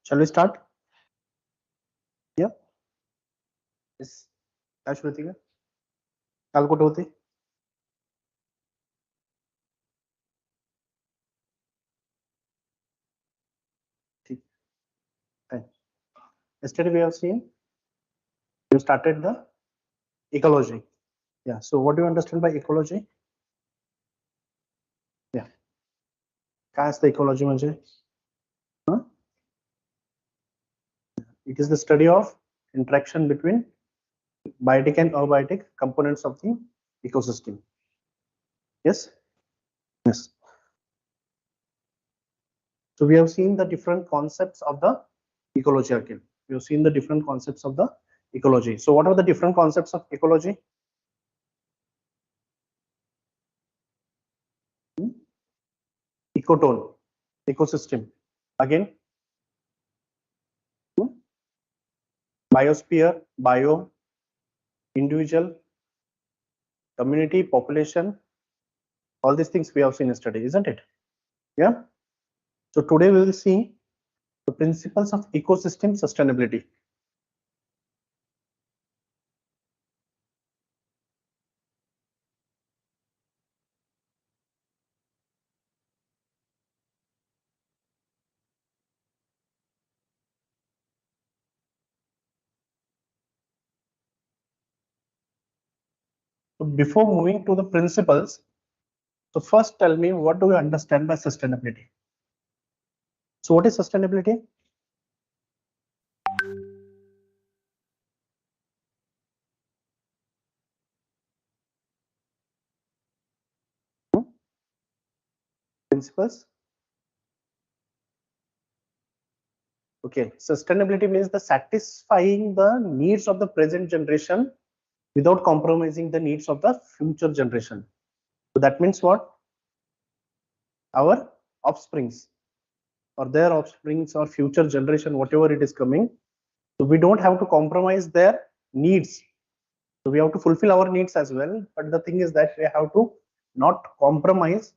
Shall we start? Yeah. Yes. काय सुरू होती का? काल कुठे होती? ठीक. Fine. Yesterday we have seen you started the ecology. Yeah. So what do you understand by ecology? Yeah. काय असतं ecology म्हणजे? Huh? It is the study of interaction between biotic and abiotic components of the ecosystem. Yes. Yes. So we have seen the different concepts of the ecology again. We have seen the different concepts of the ecology. So what are the different concepts of ecology? Ecotone, ecosystem. Again, biosphere, bio, individual, community, population. All these things we have seen yesterday, isn't it? Yeah. So today we will see the principles of ecosystem sustainability. So before moving to the principles, so first tell me, what do you understand by sustainability? So what is sustainability? Principles. Okay, sustainability means the satisfying the needs of the present generation without compromising the needs of the future generation. So that means what? Our offsprings or their offsprings or future generation, whatever it is coming. So we don't have to compromise their needs. So we have to fulfill our needs as well. But the thing is that we have to not compromise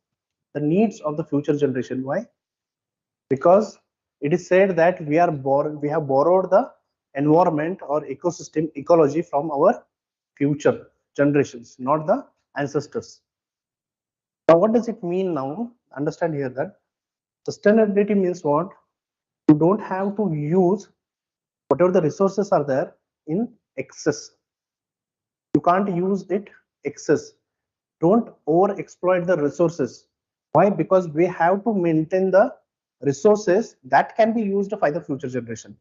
the needs of the future generation. Why? Because it is said that we have borrowed the environment or ecosystem ecology from our future generations, not the ancestors. Now, what does it mean now? Understand here that sustainability means what? You don't have to use whatever the resources are there in excess. You can't use it excess. Don't over exploit the resources. Why? Because we have to maintain the resources that can be used by the future generation.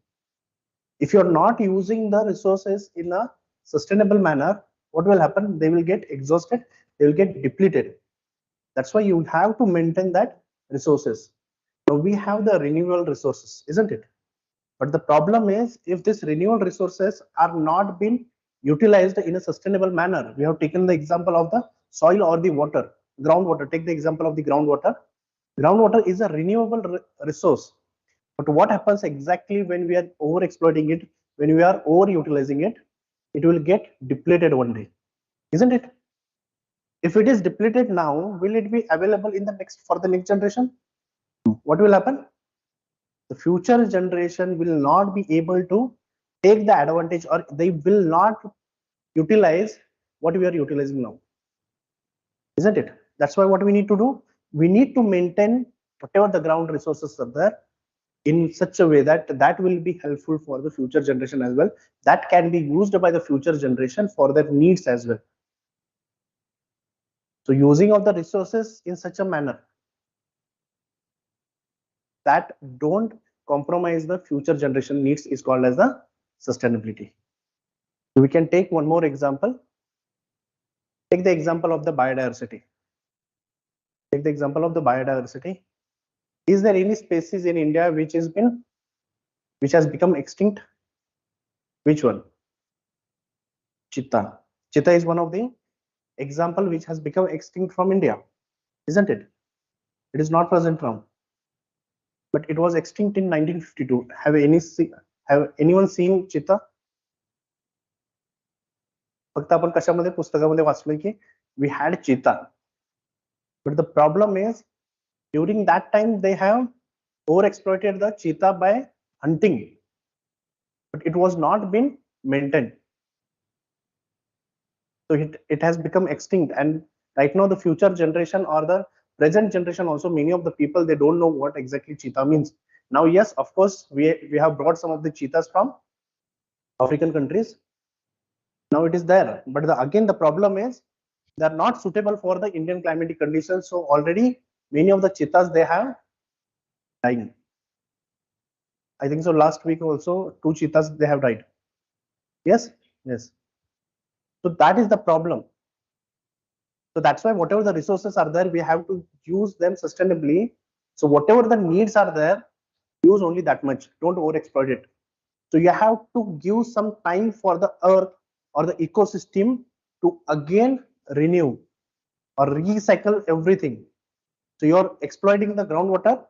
If you're not using the resources in a sustainable manner, what will happen? They will get exhausted, they will get depleted. That's why you have to maintain that resources. So we have the renewable resources, isn't it? But the problem is, if these renewable resources are not being utilized in a sustainable manner, we have taken the example of the soil or the water, groundwater. Take the example of the groundwater. Groundwater is a renewable resource. But what happens exactly when we are over exploiting it, when we are over utilizing it, it will get depleted one day, isn't it? If it is depleted now, will it be available in the next for the next generation? What will happen? The future generation will not be able to take the advantage, or they will not utilize what we are utilizing now, isn't it? That's why what we need to do, we need to maintain whatever the ground resources are there in such a way that that will be helpful for the future generation as well, that can be used by the future generation for their needs as well. So using of the resources in such a manner that don't compromise the future generation needs is called as the sustainability. We can take one more example. Take the example of the biodiversity. Take the example of the biodiversity. Is there any species in India which has become extinct? Which one? Cheetah. Cheetah is one of the example which has become extinct from India, isn't it? It is not present now, but it was extinct in 1952. Have anyone seen cheetah? फक्त आपण कशामध्ये पुस्तकामध्ये वाचलोय की we had cheetah, but the problem is during that time they have overexploited the cheetah by hunting, but it was not been maintained. So it has become extinct, and right now the future generation or the present generation also, many of the people, they don't know what exactly cheetah means. Now yes, of course, we have brought some of the cheetahs from African countries. Now it is there, but again the problem is they are not suitable for the Indian climatic conditions. So already many of the cheetahs, they have died. I think so last week also 2 cheetahs, they have died. Yes, yes. So that is the problem. So that's why whatever the resources are there, we have to use them sustainably. So whatever the needs are there, use only that much. Don't overexploit it. So you have to give some time for the earth or the ecosystem to again renew or recycle everything. So you're exploiting the groundwater,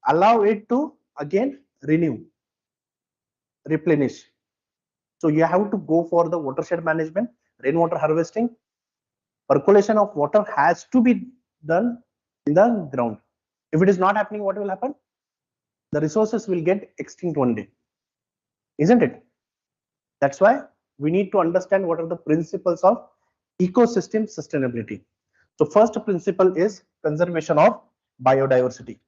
allow it to again renew, replenish. So you have to go for the watershed management, rainwater harvesting. Percolation of water has to be done in the ground. If it is not happening, what will happen? The resources will get extinct one day, isn't it? That's why we need to understand what are the principles of ecosystem sustainability. So first principle is conservation of biodiversity.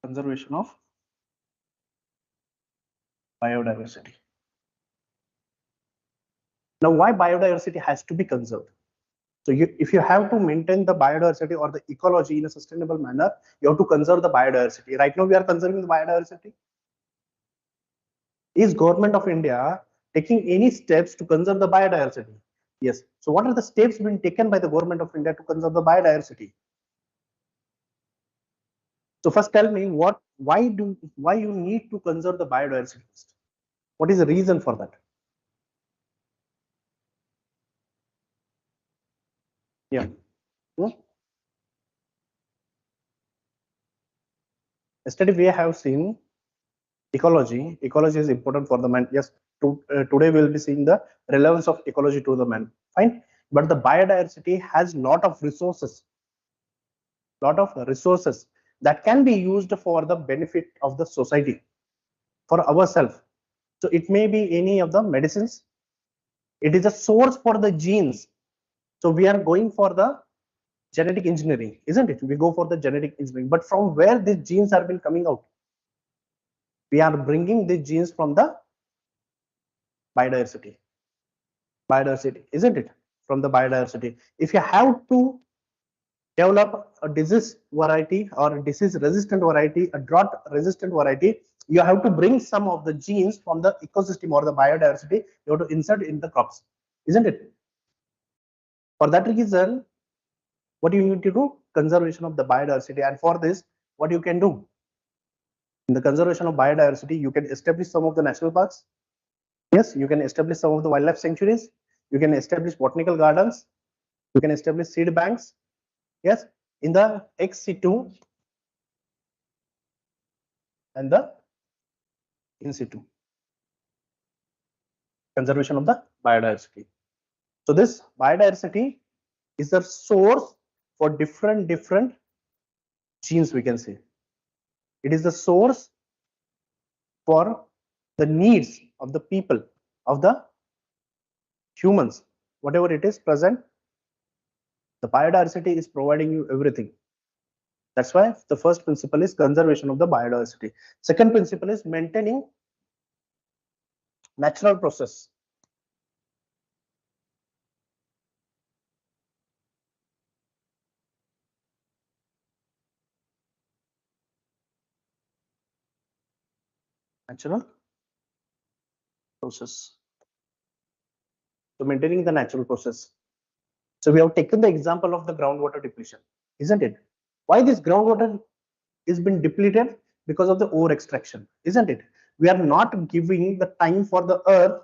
Conservation of biodiversity. Now, why biodiversity has to be conserved? So if you have to maintain the biodiversity or the ecology in a sustainable manner, you have to conserve the biodiversity. Right now, we are conserving the biodiversity. Is Government of India taking any steps to conserve the biodiversity? Yes. So what are the steps being taken by the Government of India to conserve the biodiversity? So first tell me why you need to conserve the biodiversity first? What is the reason for that? Yeah. Yesterday we have seen ecology. Ecology is important for the man. Yes, today we will be seeing the relevance of ecology to the man. Fine. But the biodiversity has lot of resources that can be used for the benefit of the society, for ourselves. So it may be any of the medicines. It is a source for the genes. So we are going for the genetic engineering, isn't it? We go for the genetic engineering, but from where these genes are been coming out? We are bringing the genes from the biodiversity, isn't it? From the biodiversity. If you have to develop a disease variety or a disease resistant variety, a drought resistant variety, you have to bring some of the genes from the ecosystem or the biodiversity. You have to insert in the crops, isn't it? For that reason, what you need to do? Conservation of the biodiversity. And for this, what you can do? In the conservation of biodiversity, you can establish some of the national parks. Yes, you can establish some of the wildlife sanctuaries. You can establish botanical gardens. You can establish seed banks. Yes, in the ex situ and the in situ. Conservation of the biodiversity. So this biodiversity is the source for different genes, we can say. It is the source for the needs of the people, of the humans, whatever it is present. The biodiversity is providing you everything. That's why the first principle is conservation of the biodiversity. Second principle is maintaining natural process. Natural process. So maintaining the natural process. So we have taken the example of the groundwater depletion, isn't it? Why this groundwater is been depleted? Because of the over extraction, isn't it? We are not giving the time for the earth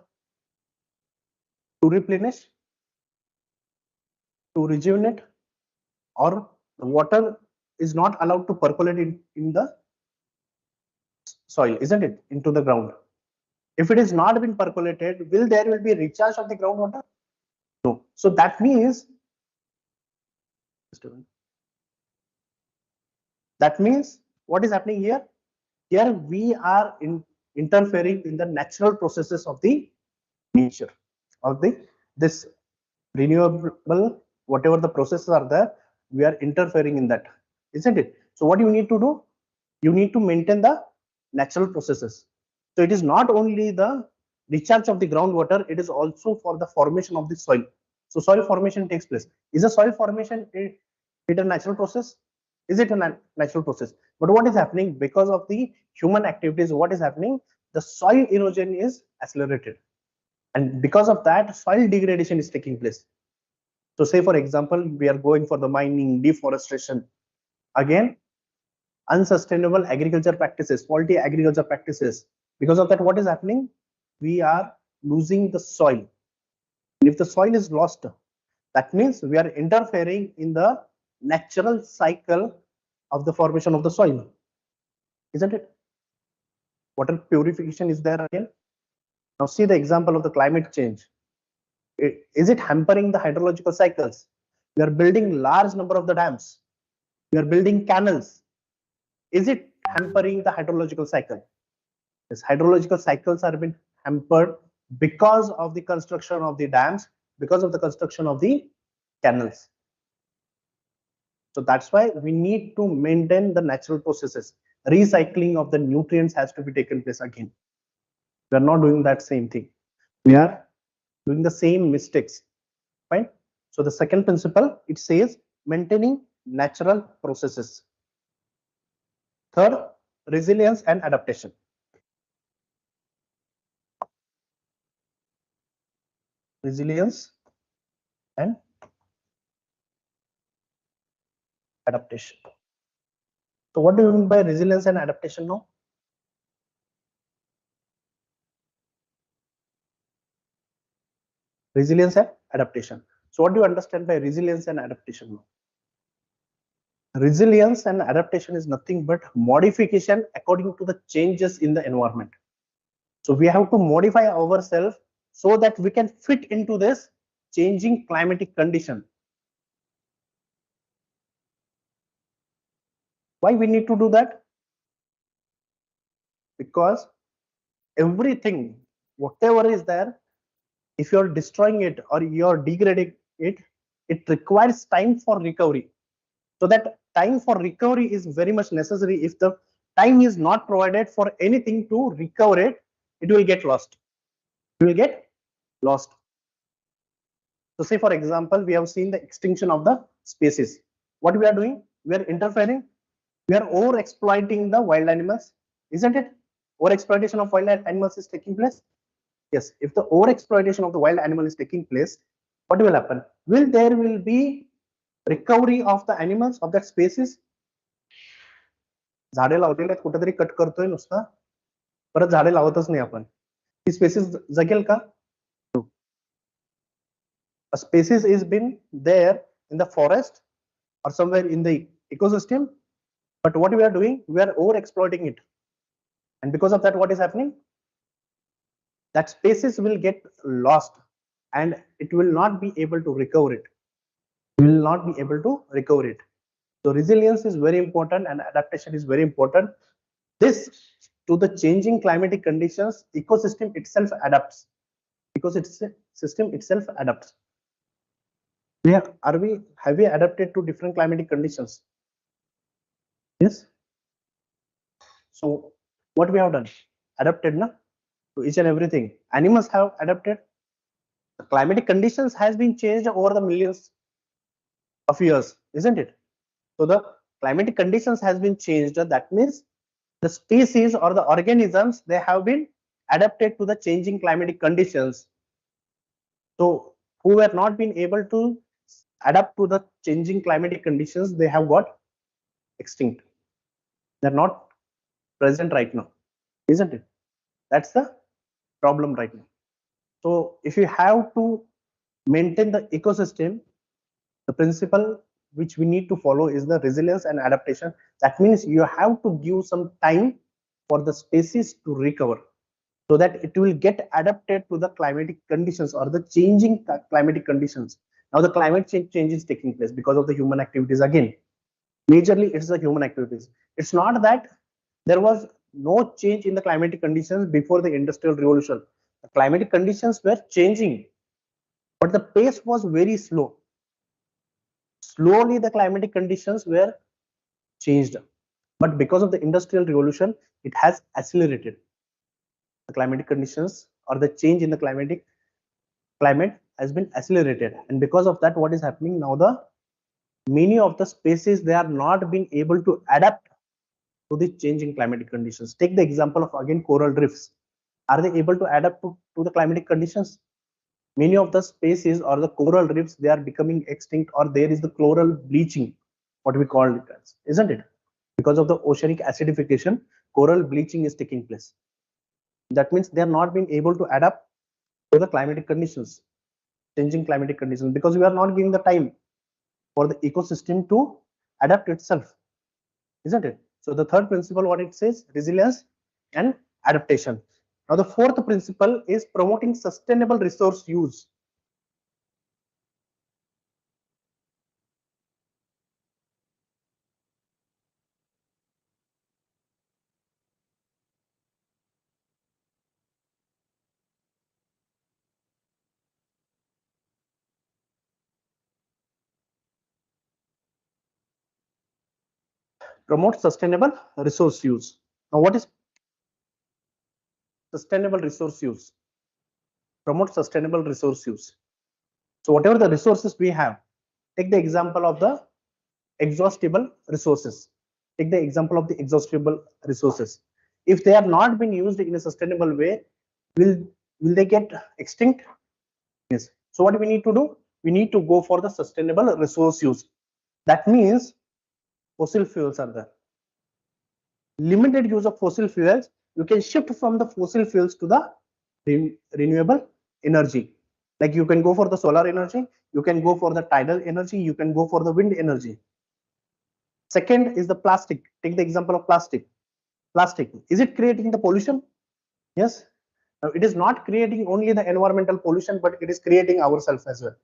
to replenish, to rejuvenate, or the water is not allowed to percolate in the soil, isn't it? Into the ground. If it is not been percolated, will be recharge of the groundwater? No. So that means just a minute. That means what is happening here? Here we are interfering in the natural processes of the nature, of this renewable, whatever the processes are there, we are interfering in that, isn't it? So what you need to do? You need to maintain the natural processes. So it is not only the recharge of the groundwater, it is also for the formation of the soil. So soil formation takes place. Is a soil formation it a natural process? Is it a natural process? But what is happening because of the human activities? What is happening? The soil erosion is accelerated, and because of that, soil degradation is taking place. So say for example, we are going for the mining, deforestation, again unsustainable agriculture practices, faulty agriculture practices. Because of that, what is happening? We are losing the soil. And if the soil is lost, that means we are interfering in the natural cycle of the formation of the soil, isn't it? Water purification is there again. Now see the example of the climate change. Is it hampering the hydrological cycles? We are building large number of the dams. We are building canals. Is it hampering the hydrological cycle? Yes, hydrological cycles are being hampered because of the construction of the dams, because of the construction of the canals. So that's why we need to maintain the natural processes. Recycling of the nutrients has to be taken place again. We are not doing that same thing. We are doing the same mistakes. Fine. So the second principle, it says maintaining natural processes. Third, resilience and adaptation. Resilience and adaptation. So what do you mean by resilience and adaptation now? Resilience and adaptation. So what do you understand by resilience and adaptation now? Resilience and adaptation is nothing but modification according to the changes in the environment. So we have to modify ourselves so that we can fit into this changing climatic condition. Why we need to do that? Because everything, whatever is there, if you're destroying it or you're degrading it, it requires time for recovery. So that time for recovery is very much necessary. If the time is not provided for anything to recover it, it will get lost. It will get lost. So say for example, we have seen the extinction of the species. What we are doing? We are interfering. We are over exploiting the wild animals, isn't it? Over exploitation of wild animals is taking place. Yes, if the over exploitation of the wild animal is taking place, what will happen? There will be recovery of the animals of that species? झाडे लावलेले आहेत, कुठेतरी cut करतोय नुसता, परत झाडे लावतच नाही आपण. ती स्पेसिस जगेल का? A species is been there in the forest or somewhere in the ecosystem, but what we are doing, we are over exploiting it, and because of that, what is happening? That species will get lost and it will not be able to recover it. We will not be able to recover it. So resilience is very important and adaptation is very important. This, to the changing climatic conditions, ecosystem itself adapts. Ecosystem itself adapts. Have we adapted to different climatic conditions? Yes. So what we have done? Adapted, na? To each and everything. Animals have adapted. The climatic conditions has been changed over the millions of years, isn't it? So the climatic conditions has been changed. That means the species or the organisms, they have been adapted to the changing climatic conditions. So who were not been able to adapt to the changing climatic conditions, they have got extinct. They're not present right now, isn't it? That's the problem right now. So if you have to maintain the ecosystem, the principle which we need to follow is the resilience and adaptation. That means you have to give some time for the species to recover so that it will get adapted to the climatic conditions or the changing climatic conditions. Now the climate change is taking place because of the human activities again. Majorly, it's the human activities. It's not that there was no change in the climatic conditions before the industrial revolution. The climatic conditions were changing, but the pace was very slow. Slowly, the climatic conditions were changed, but because of the industrial revolution, it has accelerated. The climatic conditions or the change in the climate has been accelerated, and because of that, what is happening now? The many of the species, they are not being able to adapt to the changing climatic conditions. Take the example of again coral reefs. Are they able to adapt to the climatic conditions? Many of the species or the coral reefs, they are becoming extinct, or there is the coral bleaching, what we call it as, isn't it? Because of the oceanic acidification, coral bleaching is taking place. That means they are not being able to adapt to the climatic conditions, changing climatic conditions, because we are not giving the time for the ecosystem to adapt itself, isn't it? So the third principle, what it says, resilience and adaptation. Now the fourth principle is promoting sustainable resource use. Promote sustainable resource use. Now what is sustainable resource use? Promote sustainable resource use. So whatever the resources we have, take the example of the exhaustible resources. Take the example of the exhaustible resources. If they are not being used in a sustainable way, will they get extinct? Yes. So what we need to do? We need to go for the sustainable resource use. That means fossil fuels are there. Limited use of fossil fuels. You can shift from the fossil fuels to the renewable energy. Like you can go for the solar energy, you can go for the tidal energy, you can go for the wind energy. Second is the plastic. Take the example of plastic. Plastic, is it creating the pollution? Yes. Now, it is not creating only the environmental pollution, but it is creating ourselves as well.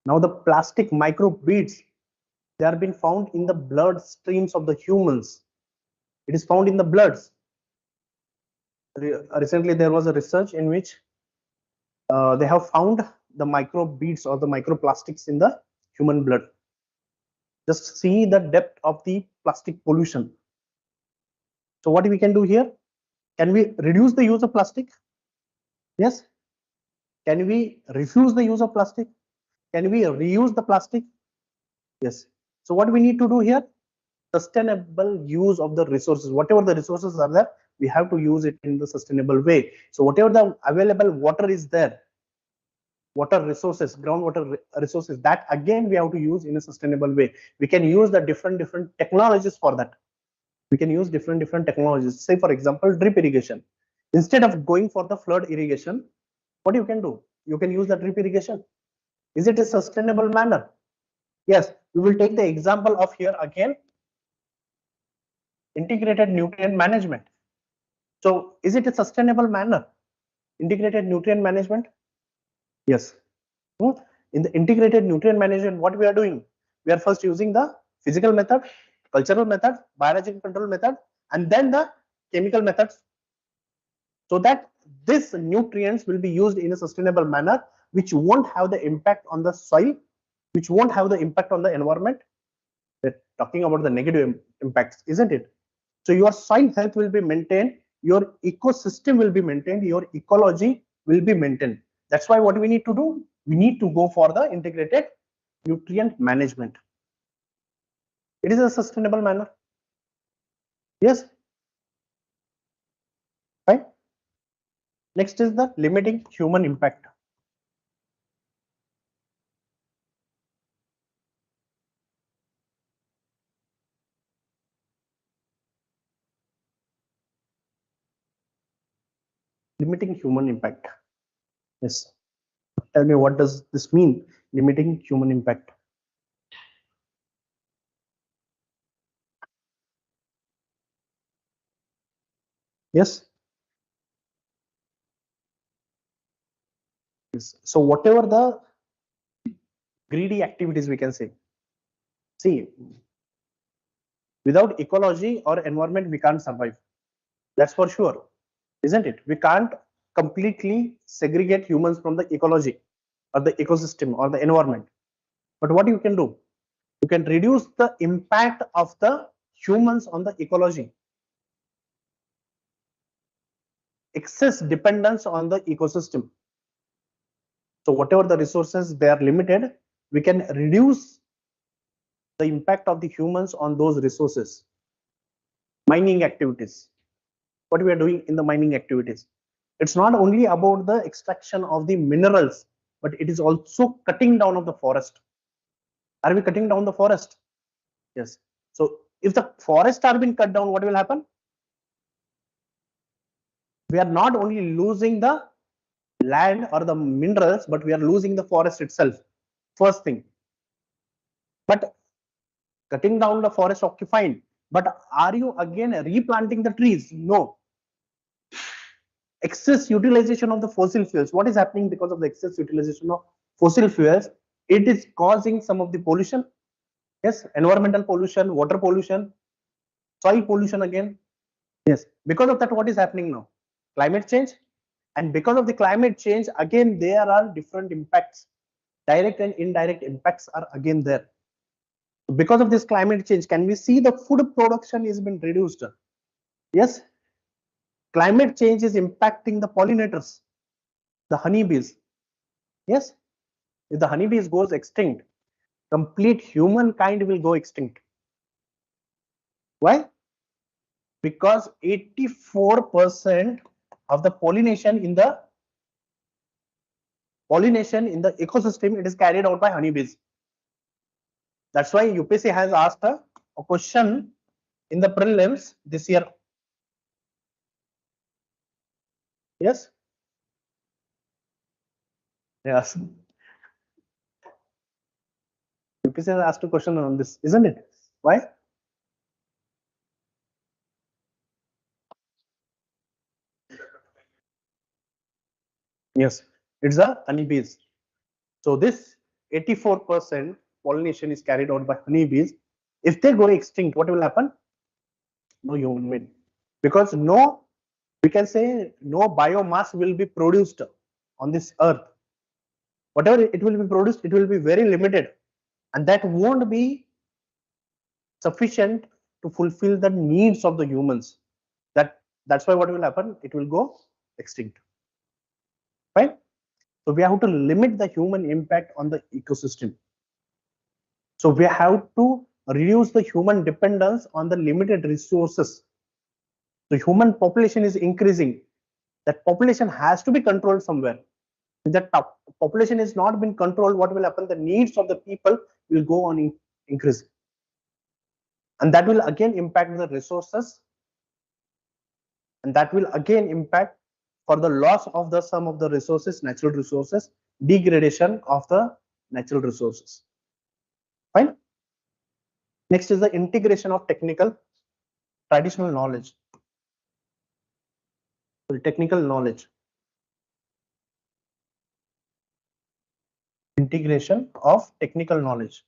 Now the plastic microbeads, they are being found in the blood streams of the humans. It is found in the bloods. Recently, there was a research in which they have found the microbeads or the microplastics in the human blood. Just see the depth of the plastic pollution. So what we can do here? Can we reduce the use of plastic? Yes. Can we refuse the use of plastic? Can we reuse the plastic? Yes. So what we need to do here? Sustainable use of the resources. Whatever the resources are there, we have to use it in the sustainable way. So whatever the available water is there, water resources, groundwater resources, that again we have to use in a sustainable way. We can use the different technologies for that. We can use different technologies. Say for example, drip irrigation. Instead of going for the flood irrigation, what you can do? You can use the drip irrigation. Is it a sustainable manner? Yes. We will take the example of here again, integrated nutrient management. So is it a sustainable manner? Integrated nutrient management? Yes. In the integrated nutrient management, what we are doing? We are first using the physical method, cultural method, biological control method, and then the chemical methods, so that these nutrients will be used in a sustainable manner, which won't have the impact on the soil, which won't have the impact on the environment. We're talking about the negative impacts, isn't it? So your soil health will be maintained, your ecosystem will be maintained, your ecology will be maintained. That's why what we need to do? We need to go for the integrated nutrient management. It is a sustainable manner. Yes. Right. Next is the limiting human impact. Limiting human impact. Yes. Tell me, what does this mean? Limiting human impact. Yes. Yes. So whatever the greedy activities, we can say. See, without ecology or environment, we can't survive. That's for sure, isn't it? We can't completely segregate humans from the ecology or the ecosystem or the environment. But what you can do? You can reduce the impact of the humans on the ecology. Excess dependence on the ecosystem. So whatever the resources, they are limited, we can reduce the impact of the humans on those resources. Mining activities. What we are doing in the mining activities? It's not only about the extraction of the minerals, but it is also cutting down of the forest. Are we cutting down the forest? Yes. So if the forests are being cut down, what will happen? We are not only losing the land or the minerals, but we are losing the forest itself. First thing. But cutting down the forest, okay, fine. But are you again replanting the trees? No. Excess utilization of the fossil fuels. What is happening because of the excess utilization of fossil fuels? It is causing some of the pollution. Yes, environmental pollution, water pollution, soil pollution again. Yes, because of that, what is happening now? Climate change. And because of the climate change, again, there are different impacts. Direct and indirect impacts are again there. Because of this climate change, can we see the food production is been reduced? Yes. Climate change is impacting the pollinators, the honeybees. Yes. If the honeybees goes extinct, complete humankind will go extinct. Why? Because 84% of the pollination in the ecosystem, it is carried out by honeybees. That's why UPSC has asked a question in the prelims this year. Yes. Yes. UPSC has asked a question on this, isn't it? Why? Yes, it's the honeybees. So this 84% pollination is carried out by honeybees. If they go extinct, what will happen? No human, because we can say no biomass will be produced on this earth. Whatever it will be produced, it will be very limited, and that won't be sufficient to fulfill the needs of the humans. That's why what will happen? It will go extinct. Right? So we have to limit the human impact on the ecosystem. So we have to reduce the human dependence on the limited resources. The human population is increasing. That population has to be controlled somewhere. If that population is not been controlled, what will happen? The needs of the people will go on increasing. And that will again impact the resources. And that will again impact for the loss of the some of the resources, natural resources, degradation of the natural resources. Fine. Next is the integration of traditional knowledge. So technical knowledge. Integration of technical knowledge.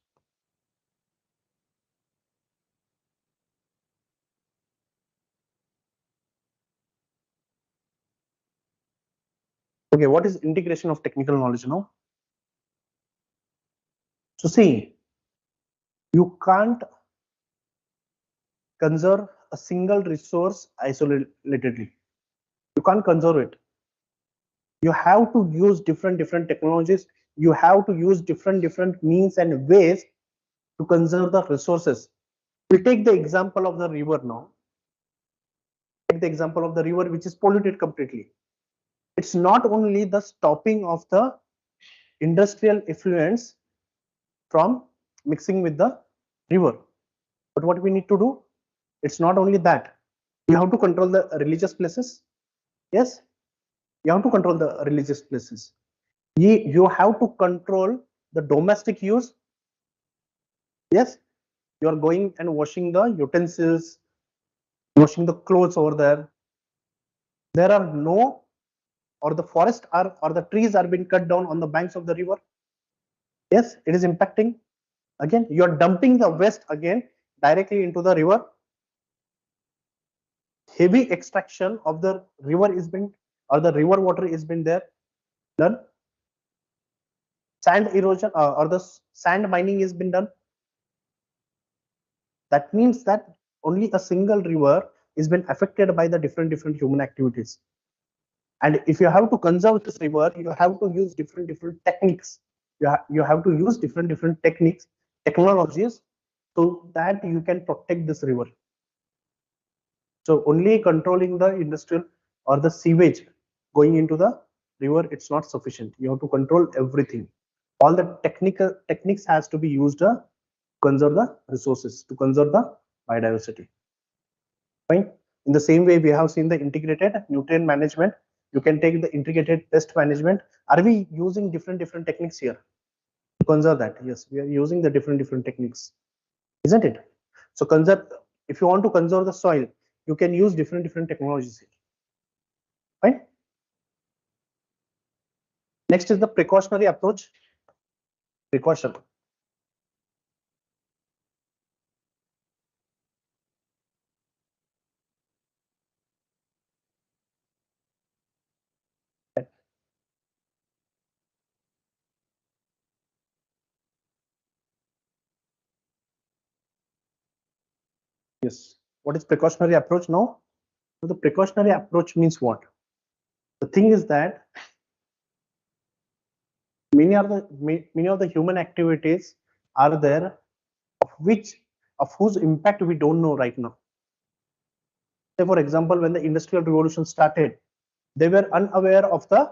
Okay, what is integration of technical knowledge now? So see, you can't conserve a single resource isolatedly. You can't conserve it. You have to use different technologies. You have to use different means and ways to conserve the resources. We'll take the example of the river now. Take the example of the river which is polluted completely. It's not only the stopping of the industrial effluents from mixing with the river, but what we need to do, it's not only that. You have to control the religious places. Yes, you have to control the religious places. You have to control the domestic use. Yes, you are going and washing the utensils, washing the clothes over there. There are no, or the forest are, or the trees are being cut down on the banks of the river. Yes, it is impacting. Again, you are dumping the waste again directly into the river. Heavy extraction of the river is been, or the river water is been there done. Sand erosion or the sand mining has been done. That means that only a single river is been affected by the different human activities. And if you have to conserve this river, you have to use different techniques. You have to use different techniques, technologies, so that you can protect this river. So only controlling the industrial or the sewage going into the river, it's not sufficient. You have to control everything. All the technical techniques has to be used to conserve the resources, to conserve the biodiversity. Fine. In the same way, we have seen the integrated nutrient management. You can take the integrated pest management. Are we using different techniques here to conserve that? Yes, we are using the different techniques, isn't it? So conserve. If you want to conserve the soil, you can use different technologies here. Fine. Next is the precautionary approach. Precaution. Yes. What is precautionary approach now? So the precautionary approach means what? The thing is that many of the human activities are there of whose impact we don't know right now. Say for example, when the industrial revolution started, they were unaware of the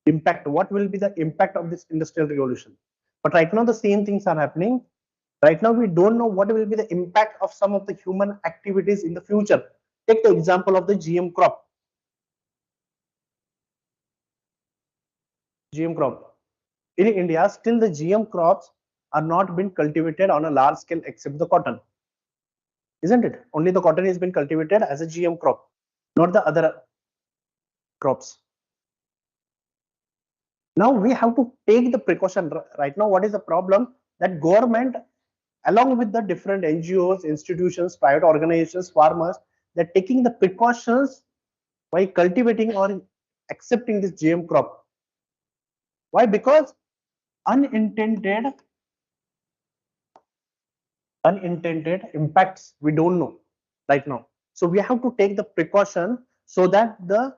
impact. What will be the impact of this industrial revolution? But right now the same things are happening. Right now we don't know what will be the impact of some of the human activities in the future. Take the example of the GM crop. GM crop. In India, still the GM crops are not been cultivated on a large scale except the cotton. Isn't it? Only the cotton has been cultivated as a GM crop, not the other crops. Now we have to take the precaution. Right now, what is the problem? That government, along with the different NGOs, institutions, private organizations, farmers, they're taking the precautions by cultivating or accepting this GM crop. Why? Because unintended impacts we don't know right now. So we have to take the precaution so that the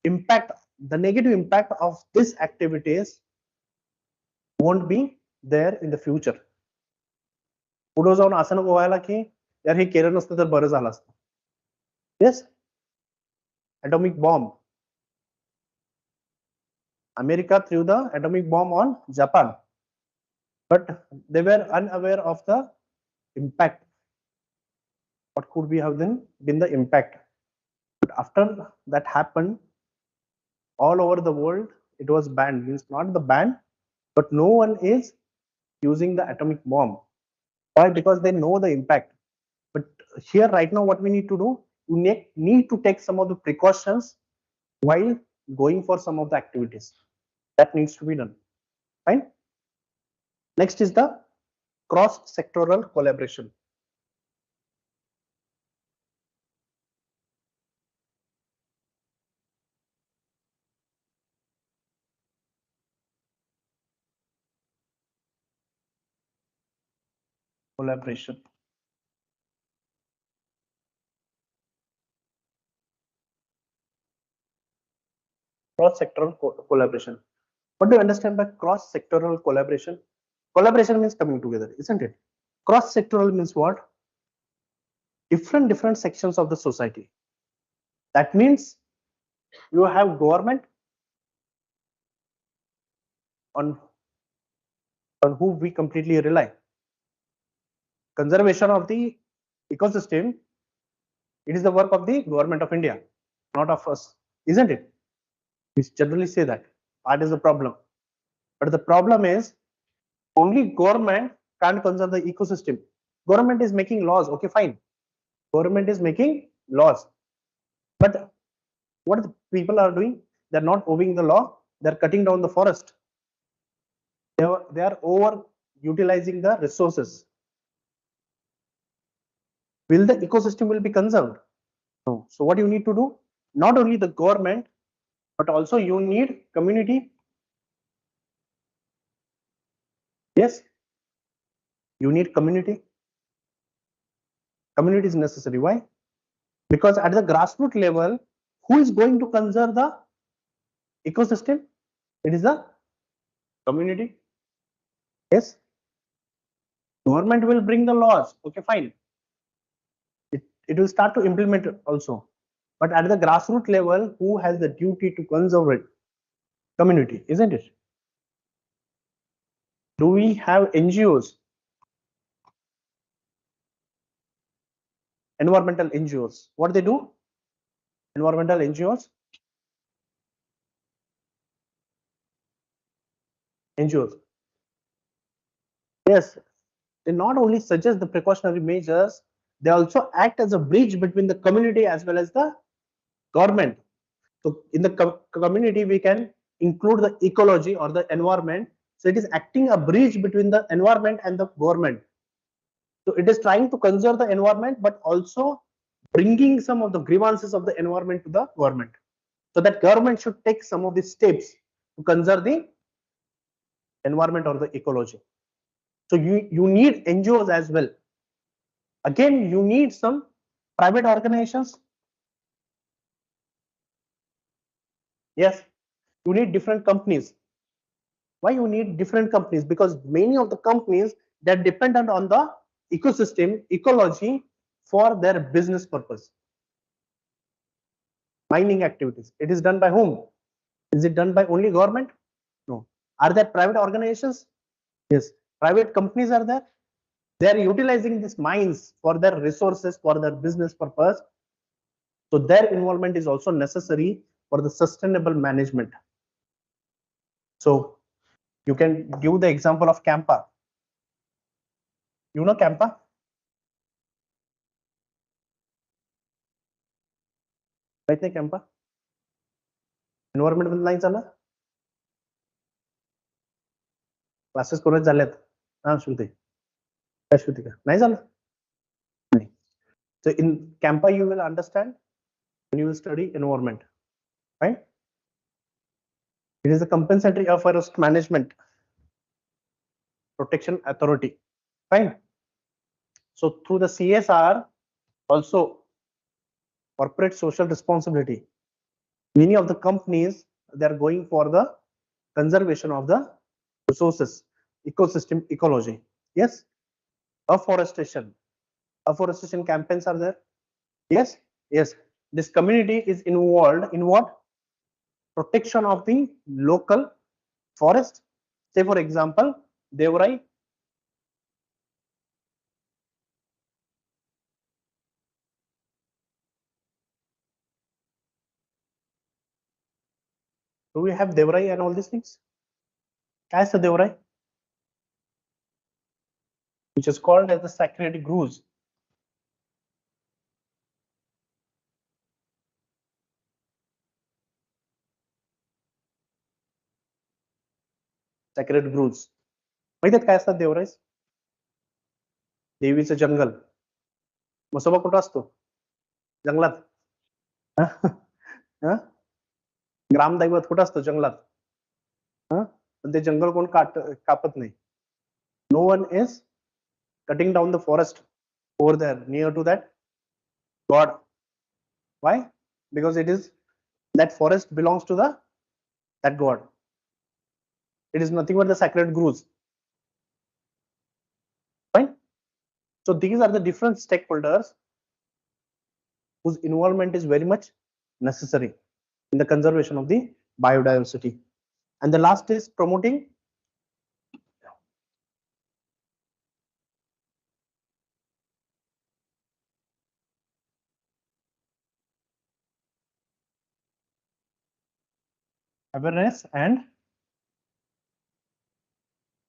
impact, the negative impact of these activities won't be there in the future. पुढे जाऊन असं नको व्हायला की यार हे केलं नसतं तर बरं झालं असतं. Yes, atomic bomb. America threw the atomic bomb on Japan, but they were unaware of the impact. What could be have been the impact? But after that happened, all over the world, it was banned. Means not the ban, but no one is using the atomic bomb. Why? Because they know the impact. But here right now, what we need to do, we need to take some of the precautions while going for some of the activities. That needs to be done. Fine. Next is the cross-sectoral collaboration. Collaboration. Cross-sectoral collaboration. What do you understand by cross-sectoral collaboration? Collaboration means coming together, isn't it? Cross-sectoral means what? Different sections of the society. That means you have government on who we completely rely. Conservation of the ecosystem, it is the work of the government of India, not of us, isn't it? We generally say that. That is the problem. But the problem is only government can't conserve the ecosystem. Government is making laws. Okay, fine. Government is making laws. But what the people are doing? They're not obeying the law. They're cutting down the forest. They are over utilizing the resources. Will the ecosystem will be conserved? No. So what you need to do? Not only the government, but also you need community. Yes, you need community. Community is necessary. Why? Because at the grassroots level, who is going to conserve the ecosystem? It is the community. Yes, government will bring the laws. Okay, fine. It will start to implement it also. But at the grassroots level, who has the duty to conserve it? Community, isn't it? Do we have NGOs? Environmental NGOs. What they do? Environmental NGOs? NGOs. Yes, they not only suggest the precautionary measures, they also act as a bridge between the community as well as the government. So in the community, we can include the ecology or the environment. So it is acting a bridge between the environment and the government. So it is trying to conserve the environment, but also bringing some of the grievances of the environment to the government. So that government should take some of the steps to conserve the environment or the ecology. So you need NGOs as well. Again, you need some private organizations. Yes, you need different companies. Why you need different companies? Because many of the companies that dependent on the ecosystem, ecology for their business purpose. Mining activities. It is done by whom? Is it done by only government? No. Are there private organizations? Yes. Private companies are there. They are utilizing these mines for their resources, for their business purpose. So their involvement is also necessary for the sustainable management. So you can give the example of Campa. You know Campa? माहित नाही Campa? Environment नाही झालं. Classes कोणाच झाल्यात? हा श्रुती. काय श्रुती का? नाही झालं? नाही. So in Campa you will understand when you will study environment, right? It is a compensatory forest management protection authority, fine. So through the CSR, also corporate social responsibility, many of the companies, they are going for the conservation of the resources, ecosystem, ecology. Yes, afforestation campaigns are there. Yes, yes, this community is involved in what? Protection of the local forest. Say for example, Devrai. Do we have Devrai and all these things? As the Devrai, which is called as the sacred groves. Sacred groves. माहिती आहेत काय असतात देवराईस? देवीचं जंगल. मसोबा कुठं असतो? जंगलात. ग्रामदैवत कुठं असतं? जंगलात. पण ते जंगल कोण कापत नाही. No one is cutting down the forest over there near to that god. Why? Because it is that forest belongs to that god. It is nothing but the sacred groves. Fine. So these are the different stakeholders whose involvement is very much necessary in the conservation of the biodiversity. And the last is promoting awareness and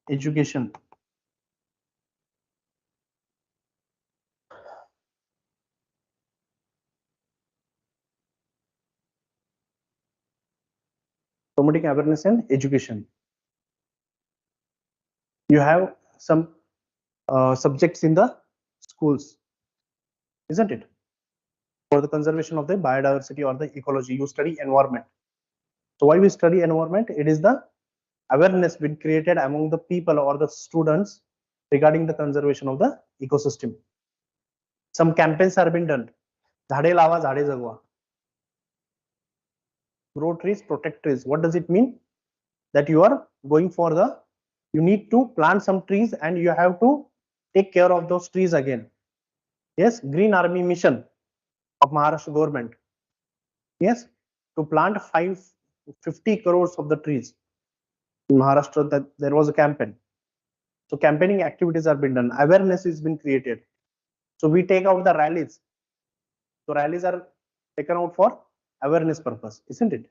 education. Promoting awareness and education. You have some subjects in the schools, isn't it? For the conservation of the biodiversity or the ecology, you study environment. So why we study environment? It is the awareness been created among the people or the students regarding the conservation of the ecosystem. Some campaigns are being done. झाडे लावा, झाडे जगवा. Grow trees, protect trees. What does it mean? That you are going for you need to plant some trees and you have to take care of those trees again. Yes, Green Army Mission of Maharashtra government. Yes, to plant 50 crores of the trees in Maharashtra. That there was a campaign. So campaigning activities are being done. Awareness is been created. So we take out the rallies. So rallies are taken out for awareness purpose, isn't it?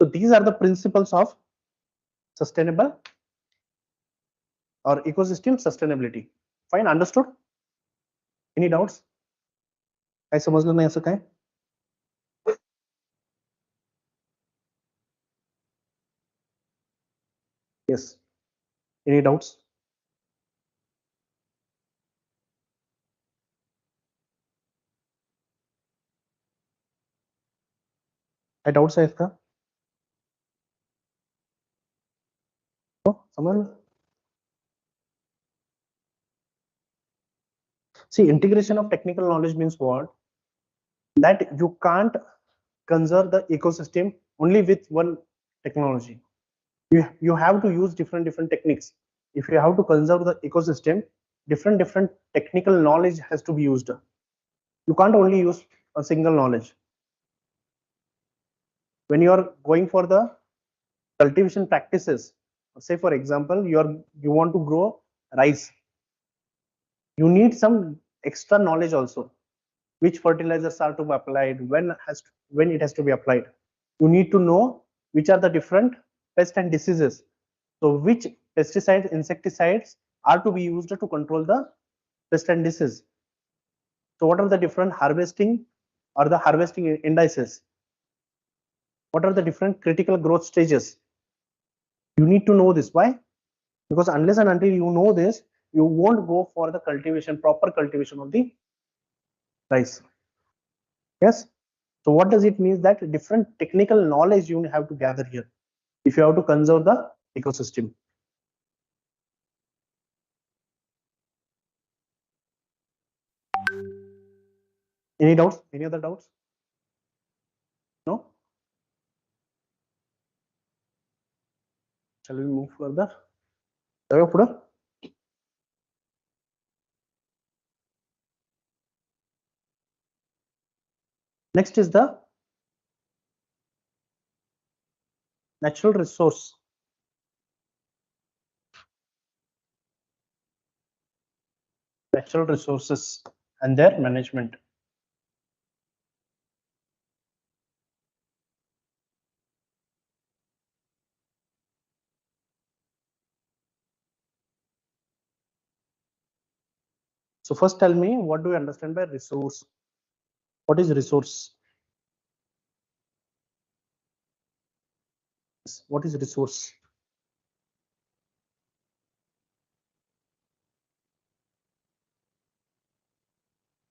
So these are the principles of sustainable or ecosystem sustainability. Fine, understood? Any doubts? काय समजलं नाही असं काय? Yes. Any doubts? काय doubts आहेत का? हो, समजलं? See, integration of technical knowledge means what? That you can't conserve the ecosystem only with one technology. You have to use different techniques. If you have to conserve the ecosystem, different technical knowledge has to be used. You can't only use a single knowledge. When you are going for the cultivation practices, say for example, you want to grow rice, you need some extra knowledge also. Which fertilizers are to be applied, when it has to be applied. You need to know which are the different pests and diseases. So which pesticides, insecticides are to be used to control the pest and disease. So what are the different harvesting or the harvesting indices? What are the different critical growth stages? You need to know this. Why? Because unless and until you know this, you won't go for the proper cultivation of the rice. Yes. So what does it mean? That different technical knowledge you have to gather here if you have to conserve the ecosystem. Any doubts? Any other doubts? No? Shall we move further? Next is the natural resource. Natural resources and their management. So first tell me, what do you understand by resource? What is resource? What is resource?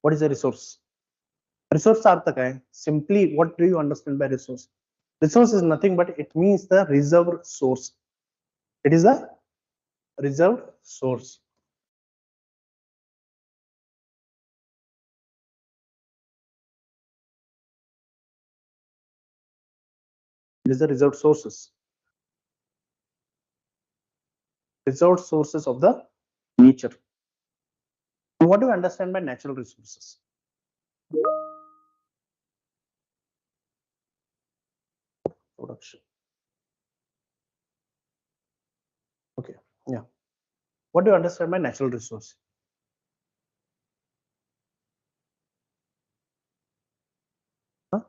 What is a resource? Resource artha hai? Simply, what do you understand by resource? Resource is nothing but it means the reserved source. It is a reserved source. It is the reserved sources. Reserved sources of the nature. What do you understand by natural resources? Production. Okay, yeah. What do you understand by natural resource? Huh?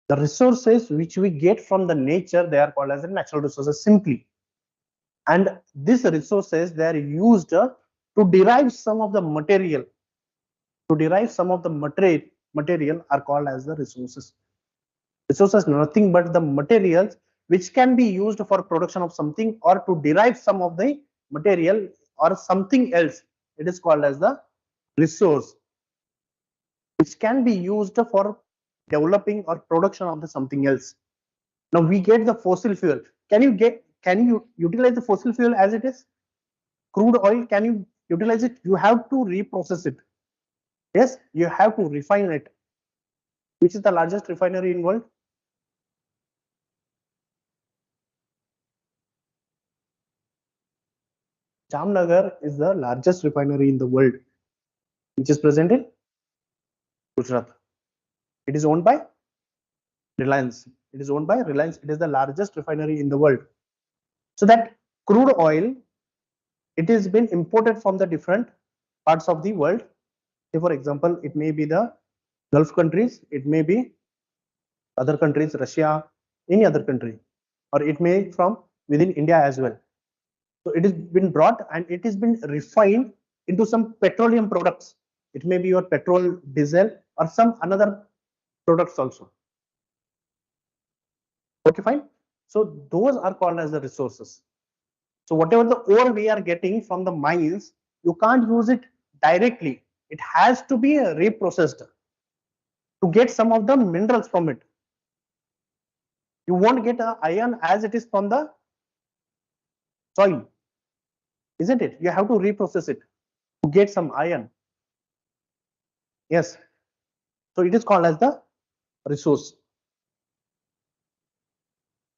The resources which we get from the nature, they are called as the natural resources simply. And these resources, they are used to derive some of the material. To derive some of the material are called as the resources. Resources nothing but the materials which can be used for production of something or to derive some of the material or something else. It is called as the resource, which can be used for developing or production of the something else. Now we get the fossil fuel. Can you utilize the fossil fuel as it is? Crude oil, can you utilize it? You have to reprocess it. Yes, you have to refine it. Which is the largest refinery in world? Jamnagar is the largest refinery in the world, which is present in Gujarat. It is owned by Reliance. It is owned by Reliance. It is the largest refinery in the world. So that crude oil, it has been imported from the different parts of the world. Say for example, it may be the Gulf countries, it may be other countries, Russia, any other country, or it may be from within India as well. So it has been brought and it has been refined into some petroleum products. It may be your petrol, diesel, or some another products also. Okay, fine. So those are called as the resources. So whatever the ore we are getting from the mines, you can't use it directly. It has to be reprocessed to get some of the minerals from it. You won't get a iron as it is from the soil, isn't it? You have to reprocess it to get some iron. Yes. So it is called as the resource.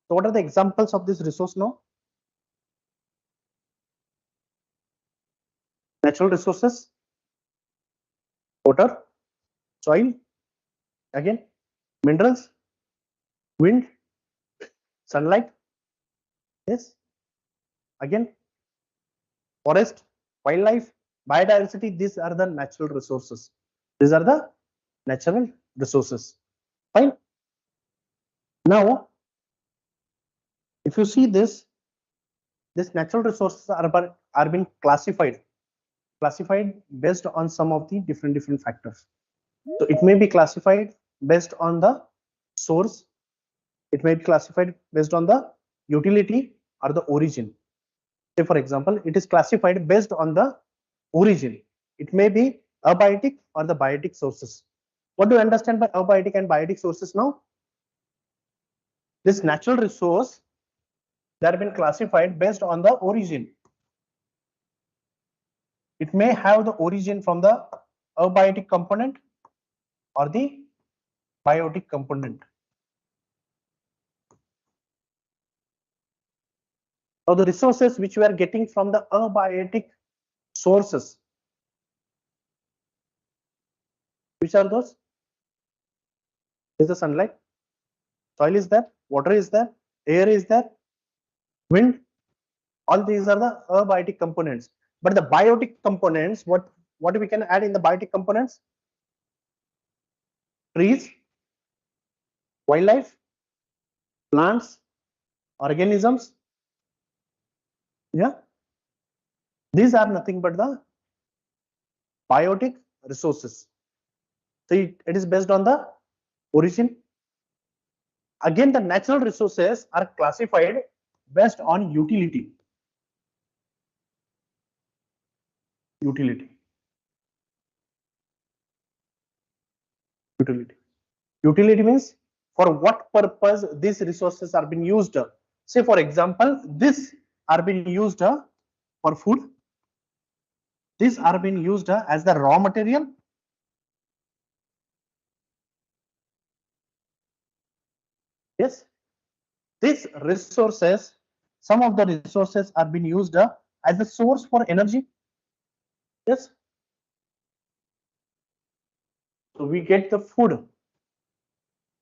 So what are the examples of this resource now? Natural resources, water, soil, again, minerals, wind, sunlight. Yes. Again, forest, wildlife, biodiversity. These are the natural resources. These are the natural resources. Fine. Now, if you see this natural resources are being classified based on some of the different factors. So it may be classified based on the source. It may be classified based on the utility or the origin. Say for example, it is classified based on the origin. It may be abiotic or the biotic sources. What do you understand by abiotic and biotic sources now? This natural resource, they have been classified based on the origin. It may have the origin from the abiotic component or the biotic component. Now the resources which we are getting from the abiotic sources, which are those? Is the sunlight, soil is there, water is there, air is there, wind. All these are the abiotic components. But the biotic components, what we can add in the biotic components? Trees, wildlife, plants, organisms. Yeah, these are nothing but the biotic resources. So it is based on the origin. Again, the natural resources are classified based on utility. Utility means for what purpose these resources are being used. Say for example, this are being used for food. These are being used as the raw material. Yes, these resources, some of the resources are being used as a source for energy. Yes. So we get the food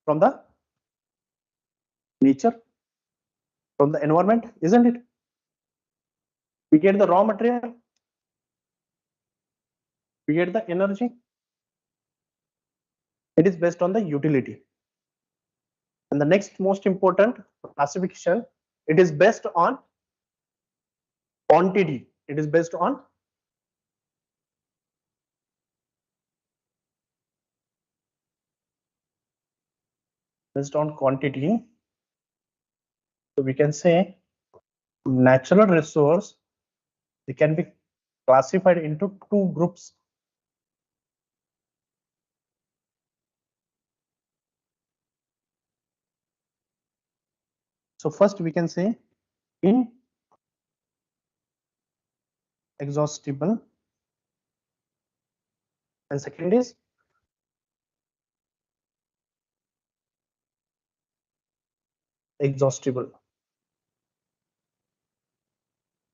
from the nature, from the environment, isn't it? We get the raw material, we get the energy. It is based on the utility. And the next most important classification, it is based on quantity. It is based on based on quantity. So we can say natural resource, they can be classified into two groups. So first we can say inexhaustible, and second is exhaustible.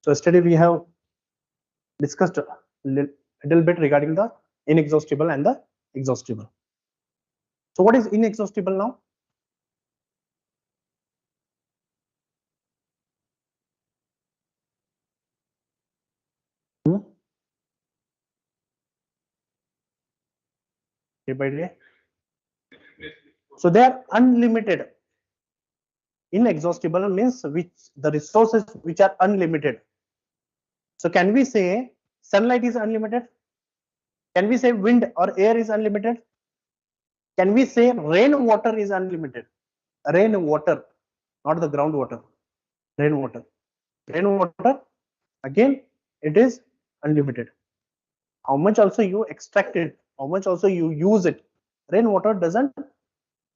So yesterday we have discussed a little bit regarding the inexhaustible and the exhaustible. So what is inexhaustible now? Day by day. So they are unlimited. Inexhaustible means which the resources which are unlimited. So can we say sunlight is unlimited? Can we say wind or air is unlimited? Can we say rainwater is unlimited? Rainwater, not the groundwater. Rainwater. Rainwater, again, it is unlimited. How much also you extract it, how much also you use it, rainwater doesn't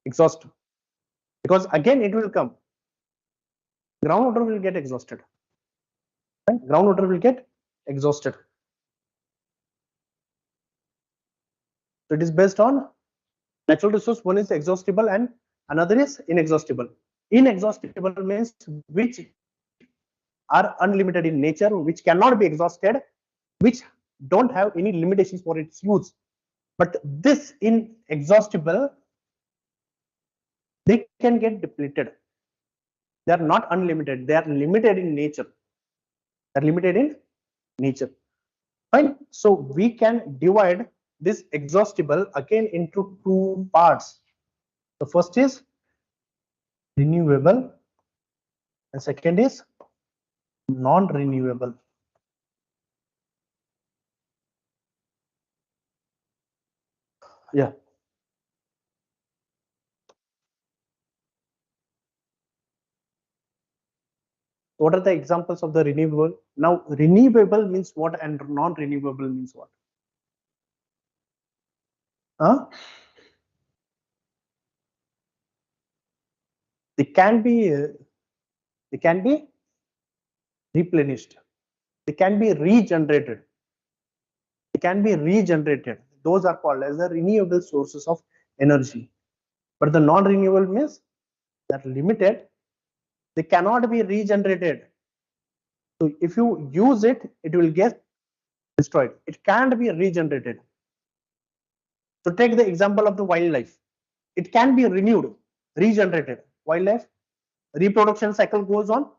exhaust, because again it will come. Groundwater will get exhausted. Right? Groundwater will get exhausted. So it is based on natural resource. One is exhaustible and another is inexhaustible. Inexhaustible means which are unlimited in nature, which cannot be exhausted, which don't have any limitations for its use. But this inexhaustible, they can get depleted. They are not unlimited. They are limited in nature. They are limited in nature. Fine. So we can divide this exhaustible again into two parts. The first is renewable and second is non-renewable. Yeah. What are the examples of the renewable? Now, renewable means what and non-renewable means what? Huh? They can be replenished. They can be regenerated. They can be regenerated. Those are called as the renewable sources of energy. But the non-renewable means they're limited. They cannot be regenerated. So if you use it, it will get destroyed. It can't be regenerated. So take the example of the wildlife. It can be renewed, regenerated. Wildlife reproduction cycle goes on.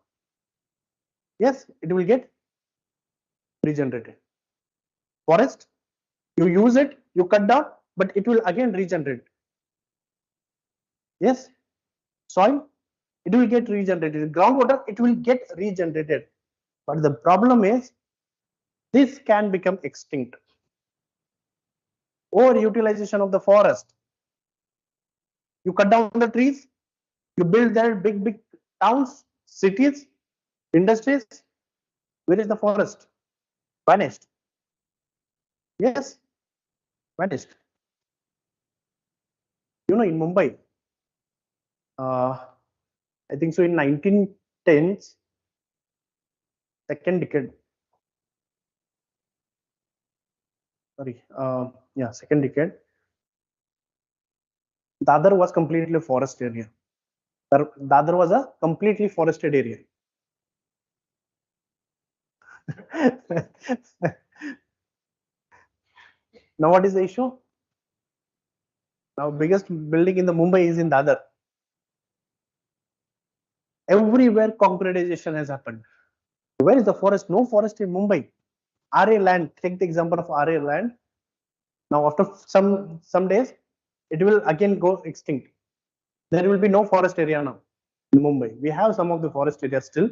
Yes, it will get regenerated. Forest, you use it, you cut down, but it will again regenerate. Yes, soil, it will get regenerated. Groundwater, it will get regenerated. But the problem is this can become extinct. Overutilization of the forest. You cut down the trees, you build there big towns, cities, industries. Where is the forest? Vanished. Yes, vanished. You know, in Mumbai, I think so in 1910s, second decade. Sorry, yeah, second decade. Dadar was completely a forest area. Dadar was a completely forested area. Now what is the issue? Now biggest building in the Mumbai is in Dadar. Everywhere concretization has happened. Where is the forest? No forest in Mumbai. RA land. Take the example of RA land. Now after some days, it will again go extinct. There will be no forest area now in Mumbai. We have some of the forest areas still,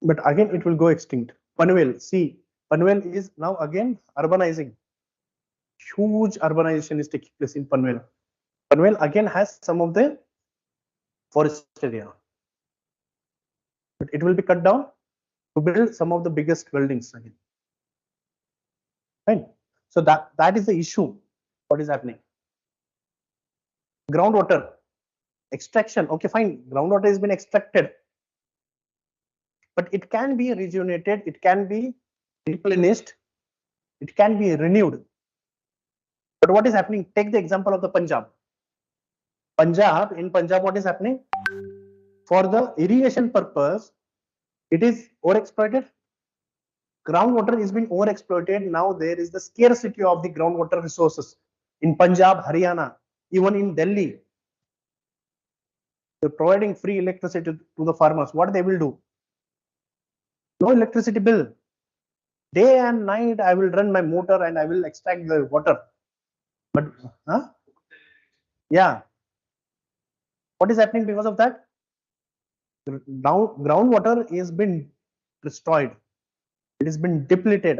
but again it will go extinct. Panvel, see, Panvel is now again urbanizing. Huge urbanization is taking place in Panvel. Panvel again has some of the forest area, but it will be cut down to build some of the biggest buildings again. Right? So that is the issue. What is happening? Groundwater extraction. Okay, fine. Groundwater has been extracted, but it can be rejuvenated. It can be replenished. It can be renewed. But what is happening? Take the example of the Punjab. In Punjab, what is happening? For the irrigation purpose, it is overexploited. Groundwater is being overexploited. Now there is the scarcity of the groundwater resources in Punjab, Haryana, even in Delhi. They're providing free electricity to the farmers. What they will do? No electricity bill. Day and night, I will run my motor and I will extract the water. But yeah, what is happening because of that? Now groundwater is been destroyed. It has been depleted.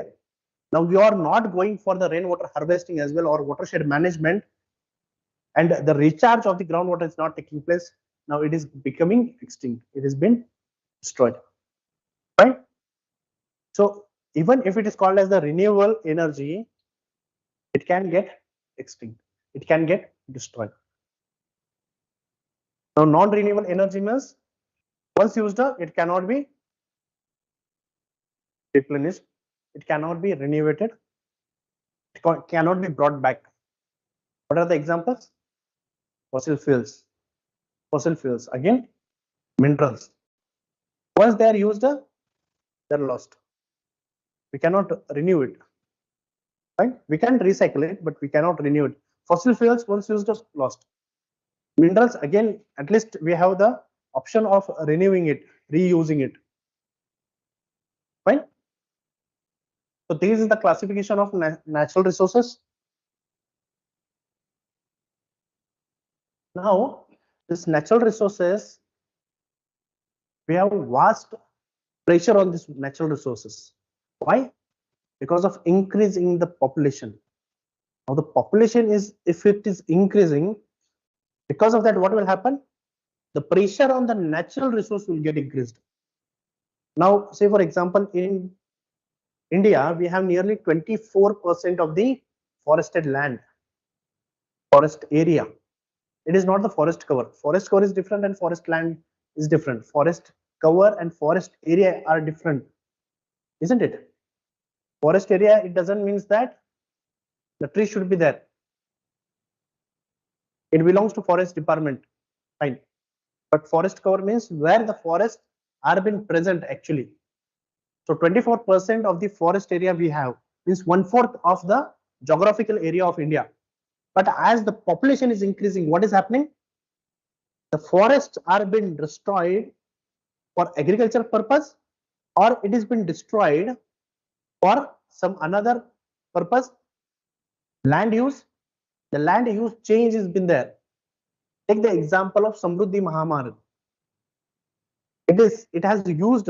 Now we are not going for the rainwater harvesting as well or watershed management, and the recharge of the groundwater is not taking place. Now it is becoming extinct. It has been destroyed. Right? So even if it is called as the renewable energy, it can get extinct. It can get destroyed. Now non-renewable energy means once used up, it cannot be replenished. It cannot be renovated. It cannot be brought back. What are the examples? Fossil fuels. Fossil fuels. Again, minerals. Once they are used, they're lost. We cannot renew it. Right? We can recycle it, but we cannot renew it. Fossil fuels, once used, lost. Minerals, again, at least we have the option of renewing it, reusing it. Fine. So this is the classification of natural resources. Now, this natural resources, we have vast pressure on these natural resources. Why? Because of increase in the population. Now the population is, if it is increasing, because of that, what will happen? The pressure on the natural resource will get increased. Now, say for example, in India, we have nearly 24% of the forested land, forest area. It is not the forest cover. Forest cover is different and forest land is different. Forest cover and forest area are different, isn't it? Forest area, it doesn't mean that the tree should be there. It belongs to forest department, fine. But forest cover means where the forests are been present actually. So 24% of the forest area we have means 1/4 of the geographical area of India. But as the population is increasing, what is happening? The forests are being destroyed for agricultural purpose, or it is been destroyed for some another purpose. Land use, the land use change has been there. Take the example of Samruddhi Mahamarg. It has used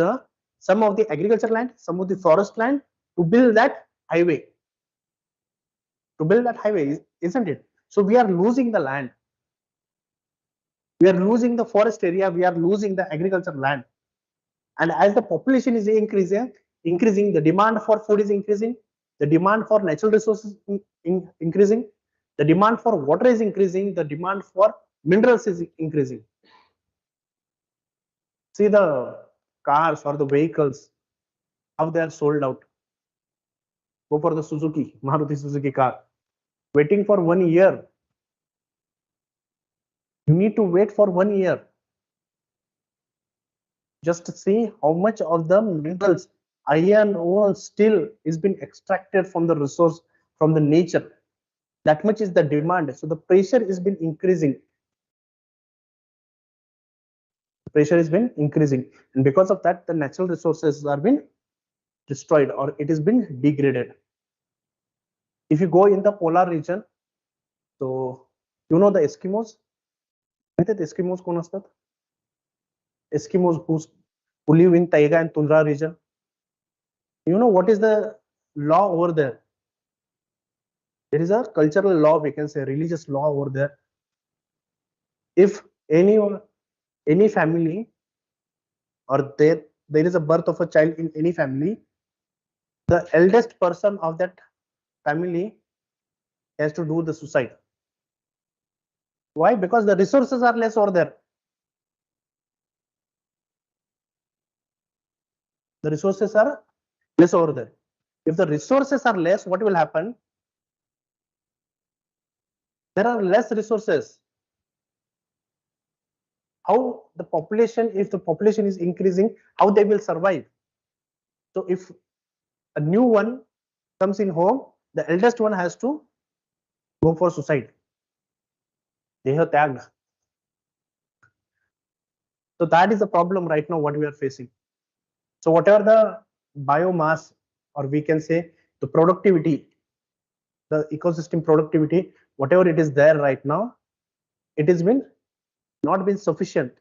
some of the agriculture land, some of the forest land to build that highway. To build that highway, isn't it? So we are losing the land. We are losing the forest area. We are losing the agriculture land. And as the population is increasing, the demand for food is increasing. The demand for natural resources increasing. The demand for water is increasing. The demand for minerals is increasing. See the cars or the vehicles, how they are sold out. Go for the Maruti Suzuki car. Waiting for 1 year. You need to wait for 1 year. Just to see how much of the minerals, iron ore, steel is being extracted from the resource, from the nature. That much is the demand. So the pressure is been increasing. The pressure has been increasing, and because of that, the natural resources are being destroyed or it has been degraded. If you go in the polar region, so you know the Eskimos. Eskimos कोण असतात? Eskimos who live in taiga and tundra region. You know what is the law over there? There is a cultural law, we can say religious law over there. if any family or there is a birth of a child in any family, the eldest person of that family has to do the suicide. Why? Because the resources are less over there. The resources are less over there. If the resources are less, what will happen? There are less resources. How the population, if the population is increasing, how they will survive? So if a new one comes in home, the eldest one has to go for suicide. They have tagged. So that is the problem right now what we are facing. So whatever the biomass, or we can say the productivity, the ecosystem productivity, whatever it is there right now, it has been not been sufficient.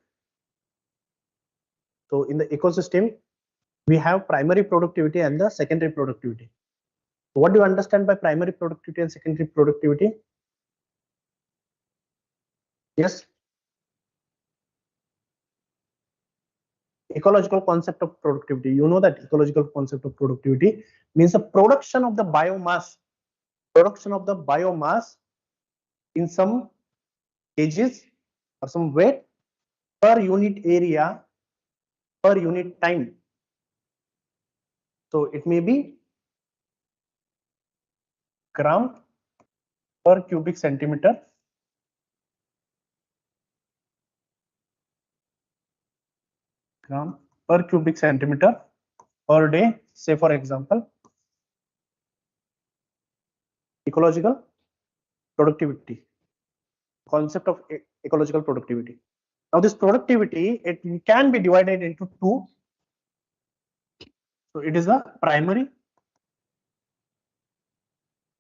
So in the ecosystem, we have primary productivity and the secondary productivity. What do you understand by primary productivity and secondary productivity? Yes. Ecological concept of productivity. You know that ecological concept of productivity means the production of the biomass, in some kgs or some weight per unit area per unit time. So it may be gram per cubic centimeter, gram per cubic centimeter per day. Say for example, ecological productivity, concept of ecological productivity. Now this productivity, it can be divided into two. So it is a primary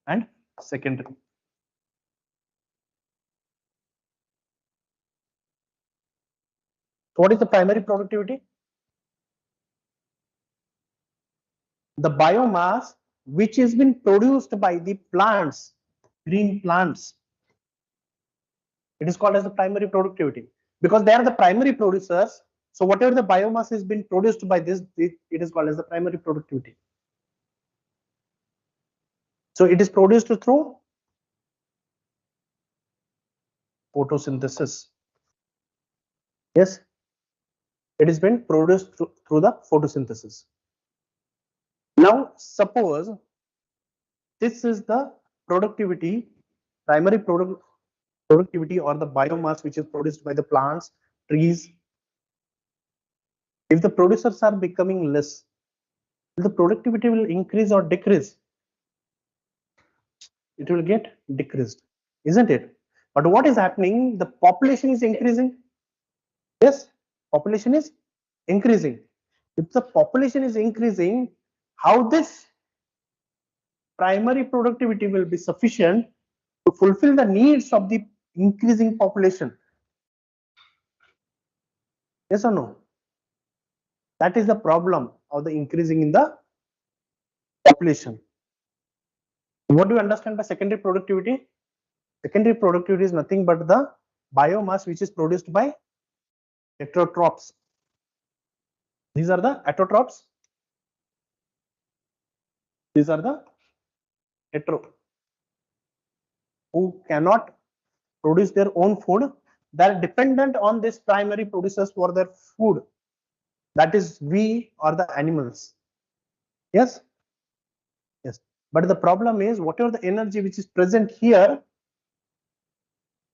and secondary. So what is the primary productivity? The biomass which has been produced by the plants, green plants. It is called as the primary productivity because they are the primary producers. So whatever the biomass is being produced by this, it is called as the primary productivity. So it is produced through photosynthesis. Yes, it has been produced through the photosynthesis. Now suppose this is the productivity, primary productivity or the biomass which is produced by the plants, trees. If the producers are becoming less, the productivity will increase or decrease. It will get decreased, isn't it? But what is happening? The population is increasing. Yes, population is increasing. If the population is increasing, how this primary productivity will be sufficient to fulfill the needs of the increasing population? Yes or no? That is the problem of the increasing in the population. What do you understand by secondary productivity? Secondary productivity is nothing but the biomass which is produced by heterotrophs. These are the autotrophs. These are the hetero who cannot produce their own food. They are dependent on these primary producers for their food. That is we or the animals. Yes. Yes. But the problem is whatever the energy which is present here,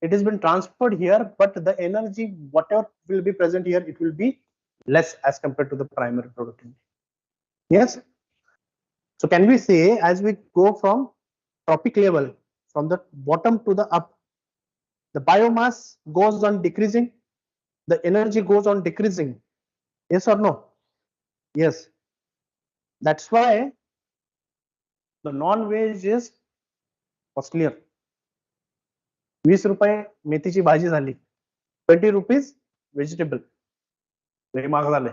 it has been transferred here, but the energy whatever will be present here, it will be less as compared to the primary productivity. Yes. So can we say as we go from trophic level, from the bottom to the up, the biomass goes on decreasing, the energy goes on decreasing. Yes or no? Yes. That's why the non-veg is costlier. 20 रुपये मेथीची भाजी झाली, 20 rupees vegetable, लय महाग झाले.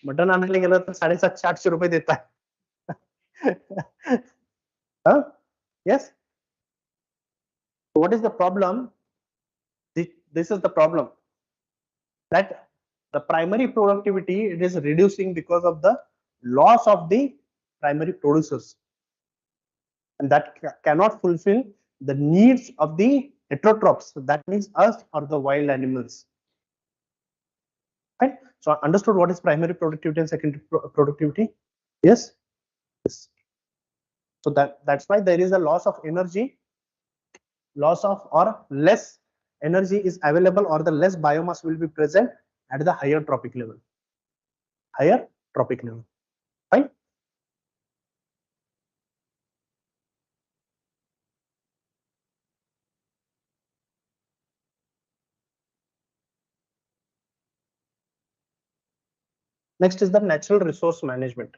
Mutton आणायला गेलं तर 750-800 रुपये देतात. Yes. What is the problem? this is the problem, that the primary productivity, it is reducing because of the loss of the primary producers, and that cannot fulfill the needs of the heterotrophs, that means us or the wild animals. Right? So understood what is primary productivity and secondary productivity? Yes. Yes. So that's why there is a loss of energy, loss of or less energy is available, or the less biomass will be present at the higher trophic level. Higher trophic level. Fine. Next is the natural resource management.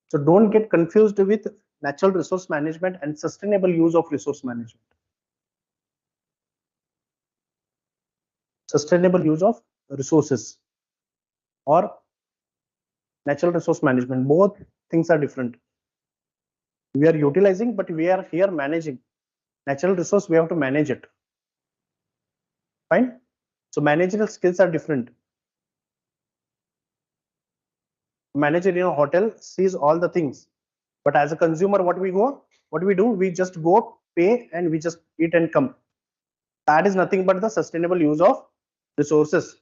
So don't get confused with natural resource management and sustainable use of resource management. Sustainable use of resources or natural resource management, both things are different. We are utilizing, but we are here managing. Natural resource, we have to manage it. Fine. So managerial skills are different. Manager in a hotel sees all the things, but as a consumer, what we do, we just go pay and we just eat and come. That is nothing but the sustainable use of resources.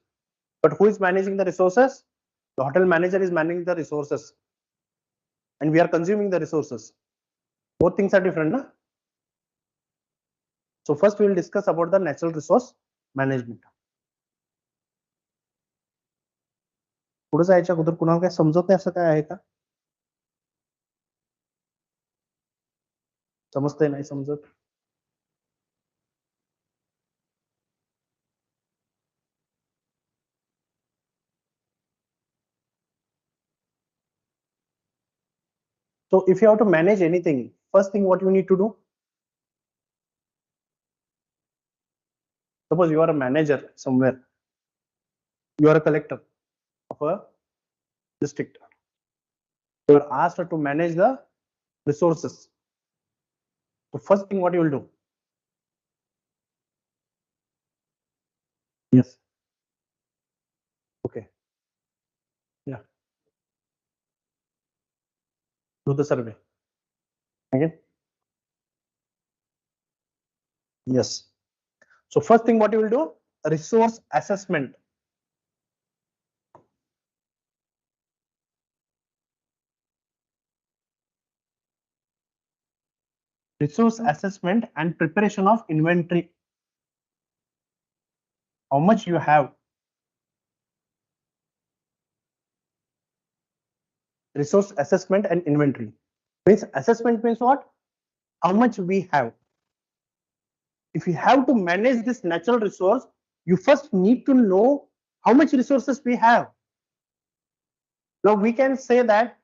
But who is managing the resources? The hotel manager is managing the resources, and we are consuming the resources. Both things are different, na? So first we will discuss about the natural resource management. पुढे जायच्या अगोदर कुणाला काय समजत नाही असं काय आहे का? समजतंय नाही समजत? So if you have to manage anything, first thing what you need to do, suppose you are a manager somewhere, you are a collector of a district, you are asked to manage the resources. The first thing what you will do? Yes. Okay. Yeah. Do the survey. Again. Yes. So first thing what you will do? Resource assessment. Resource assessment and preparation of inventory. How much you have? Resource assessment and inventory. Means assessment means what? How much we have. If you have to manage this natural resource, you first need to know how much resources we have. Now we can say that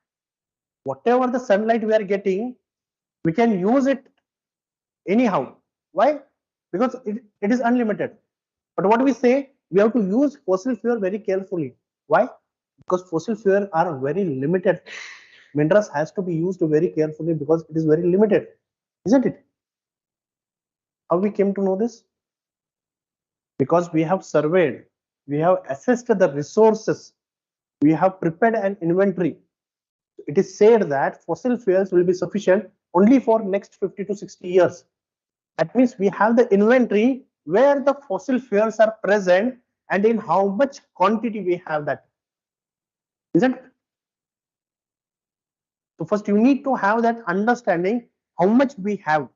whatever the sunlight we are getting, we can use it anyhow. Why? Because it is unlimited. But what we say, we have to use fossil fuel very carefully. Why? Because fossil fuel are very limited. Minerals has to be used very carefully because it is very limited, isn't it? How we came to know this? Because we have surveyed, we have assessed the resources, we have prepared an inventory. It is said that fossil fuels will be sufficient only for next 50 to 60 years. That means we have the inventory where the fossil fuels are present and in how much quantity we have that. Isn't it? So first you need to have that understanding how much we have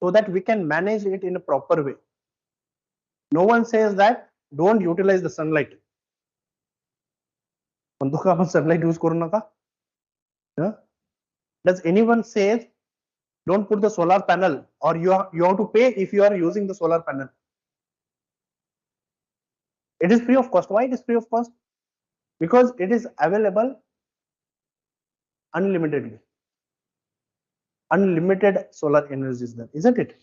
so that we can manage it in a proper way. No one says that don't utilize the sunlight. Sunlight use करू नका. Does anyone say don't put the solar panel or you have to pay if you are using the solar panel? It is free of cost. Why it is free of cost? Because it is available unlimitedly. Unlimited solar energy is there, isn't it?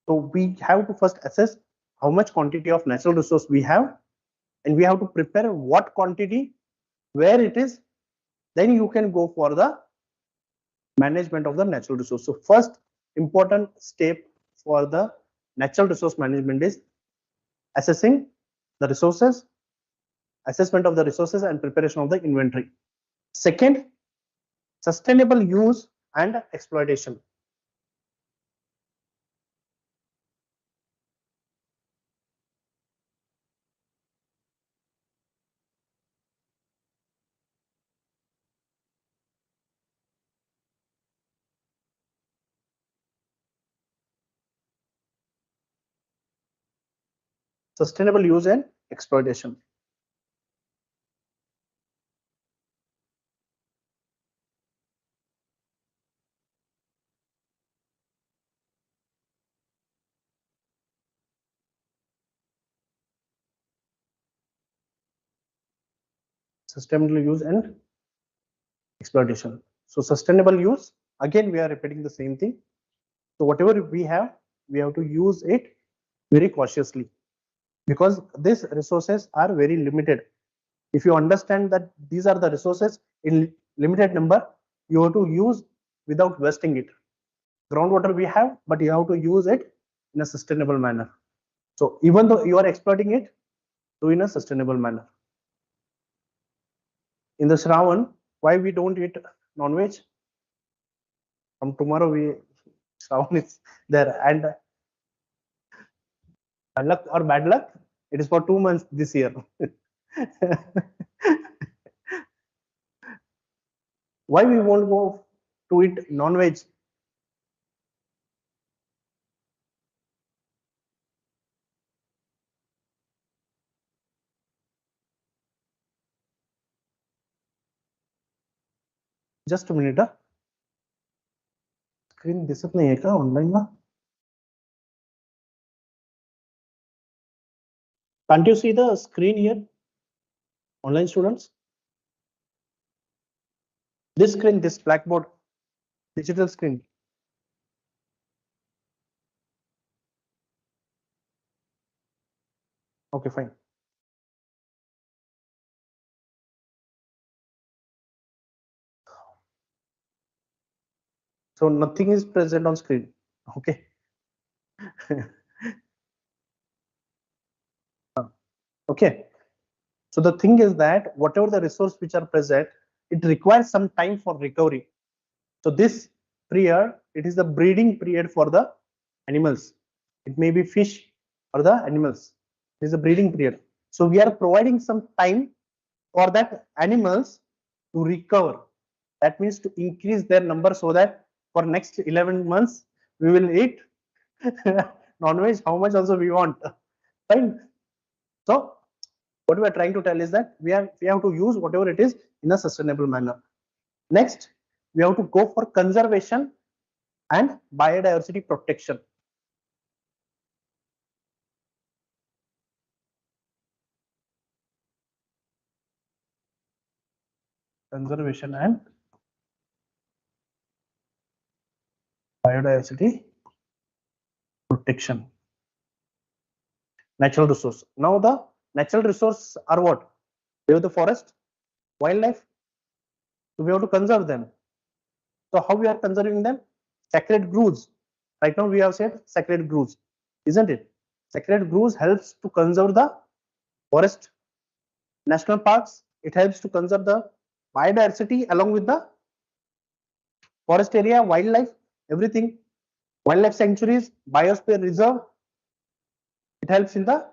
So we have to first assess how much quantity of natural resource we have, and we have to prepare what quantity, where it is, then you can go for the management of the natural resource. So first important step for the natural resource management is assessing the resources, assessment of the resources and preparation of the inventory. Second, sustainable use and exploitation. Sustainable use and exploitation. Sustainable use and exploitation. So sustainable use, again we are repeating the same thing. So whatever we have to use it very cautiously, because these resources are very limited. If you understand that these are the resources in limited number, you have to use without wasting it. Groundwater we have, but you have to use it in a sustainable manner. So even though you are exploiting it, do in a sustainable manner. In the Shravan, why we don't eat non-veg? From tomorrow Shravan is there, and luck or bad luck, it is for 2 months this year. Why we won't go to eat non-veg? Just a minute. Screen दिसत नाही आहे का online La? Can't you see the screen here, online students? This screen, this blackboard, digital screen. Okay, fine. So nothing is present on screen. Okay. Okay. So the thing is that whatever the resource which are present, it requires some time for recovery. So this period, it is the breeding period for the animals. It may be fish or the animals. It is a breeding period. So we are providing some time for that animals to recover. That means to increase their number, so that for next 11 months we will eat non-veg how much also we want. Right? So what we are trying to tell is that we have to use whatever it is in a sustainable manner. Next, we have to go for conservation and biodiversity protection. Conservation and biodiversity protection. Natural resource. Now the natural resource are what? We have the forest, wildlife. So we have to conserve them. So how we are conserving them? Sacred groves. Right now we have said sacred groves, isn't it? Sacred groves helps to conserve the forest, national parks. It helps to conserve the biodiversity along with the forest area, wildlife, everything. Wildlife sanctuaries, biosphere reserve. It helps in the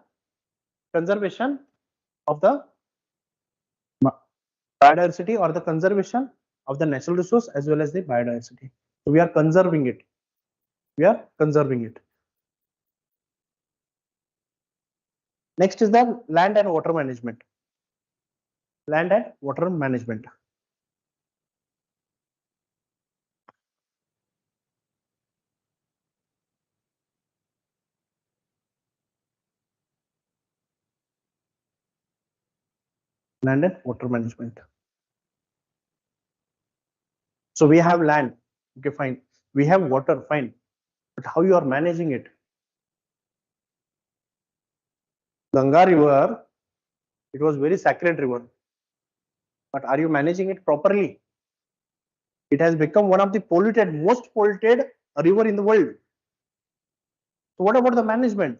conservation of the biodiversity or the conservation of the natural resource as well as the biodiversity. So we are conserving it. We are conserving it. Next is the land and water management. Land and water management. Land and water management. So we have land, okay, fine. We have water, fine. But how you are managing it? Ganga river It was very sacred river. But are you managing it properly? It has become one of the most polluted river in the world. So what about the management?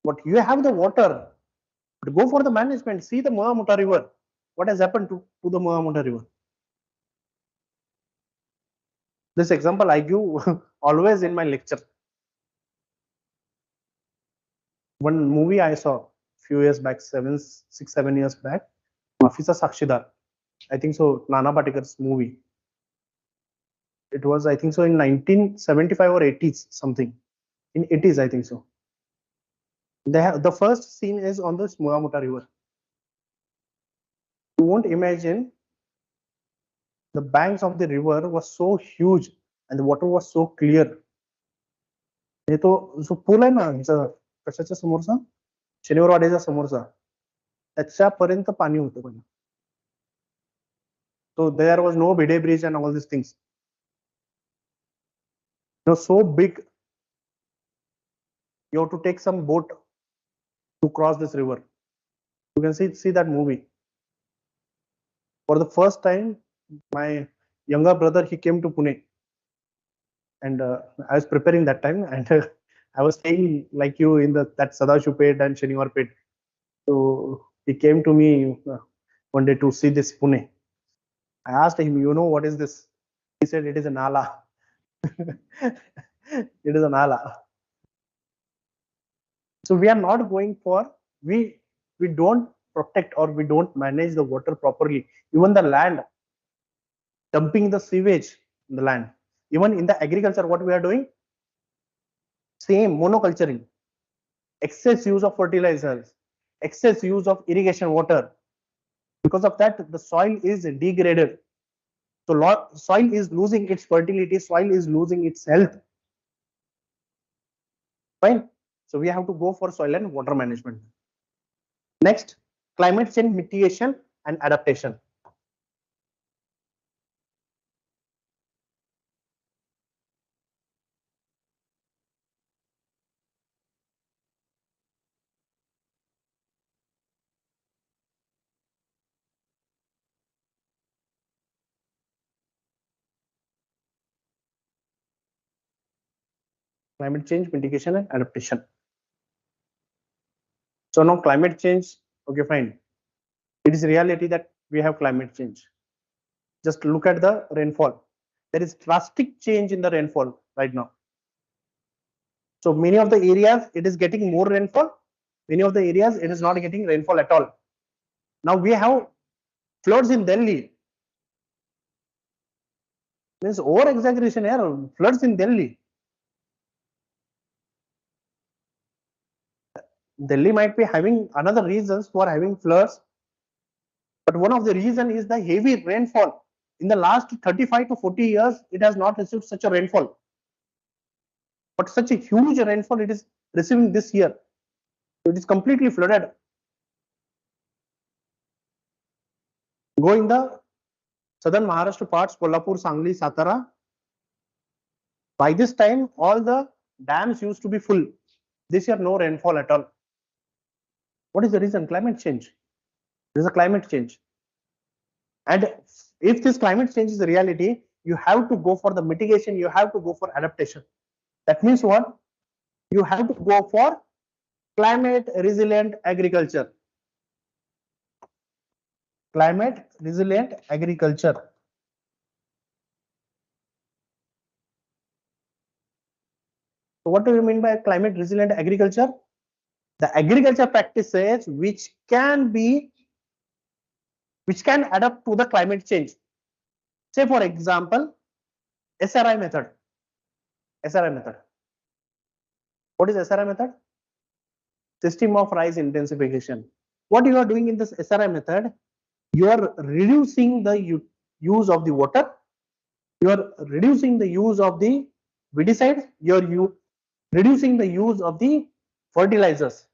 But you have the water. But go for the management. See the Mohamata river. What has happened to the Mohamata river? This example I give always in my lecture. One movie I saw few years back, 7 years back, Mafisa Sakshidar. I think so, Nana Patekar's movie. It was, I think so, in 1975 or 80s, something. In 80s, I think so. The first scene is on the Mohamata river. You won't imagine the banks of the river was so huge and the water was so clear. हे तो जो pool आहे ना कशाच्या समोरचा शनिवारवाडीच्या समोरचा त्याच्यापर्यंत पाणी होतं पण so there was no Bide bridge and all these things. It was so big. You have to take some boat to cross this river. You can see that movie. For the first time, my younger brother, he came to Pune. And I was preparing that time, and I was staying like you in that Sadashupet and Shaniwarpet. So he came to me one day to see this Pune. I asked him, you know what is this? He said it is a nala. It is a nala. So we are not going for, we don't protect or we don't manage the water properly. Even the land, dumping the sewage in the land. Even in the agriculture, what we are doing? Same, monoculturing. Excess use of fertilizers, excess use of irrigation water. Because of that, the soil is degraded. So soil is losing its fertility, soil is losing its health. Fine. So we have to go for soil and water management. Next, climate change mitigation and adaptation. Climate change mitigation and adaptation. So now climate change, okay, fine. It is reality that we have climate change. Just look at the rainfall. There is drastic change in the rainfall right now. So many of the areas it is getting more rainfall. Many of the areas it is not getting rainfall at all. Now we have floods in Delhi. Means over exaggeration here. Floods in Delhi. Delhi might be having another reasons for having floods, but one of the reason is the heavy rainfall. In the last 35 to 40 years, it has not received such a rainfall. But such a huge rainfall it is receiving this year. It is completely flooded. Go in the southern Maharashtra parts, Kolhapur, Sangli, Satara. By this time, all the dams used to be full. This year, no rainfall at all. What is the reason? Climate change. There is a climate change. And if this climate change is a reality, you have to go for the mitigation, you have to go for adaptation. That means what? You have to go for climate resilient agriculture. Climate resilient agriculture. So what do you mean by climate resilient agriculture? The agriculture practices which can adapt to the climate change. Say for example, SRI method. SRI method. What is SRI method? System of rise intensification. What you are doing in this SRI method, you are reducing the use of the water, you are reducing the use of the weedicide, you are reducing the use of the fertilizers.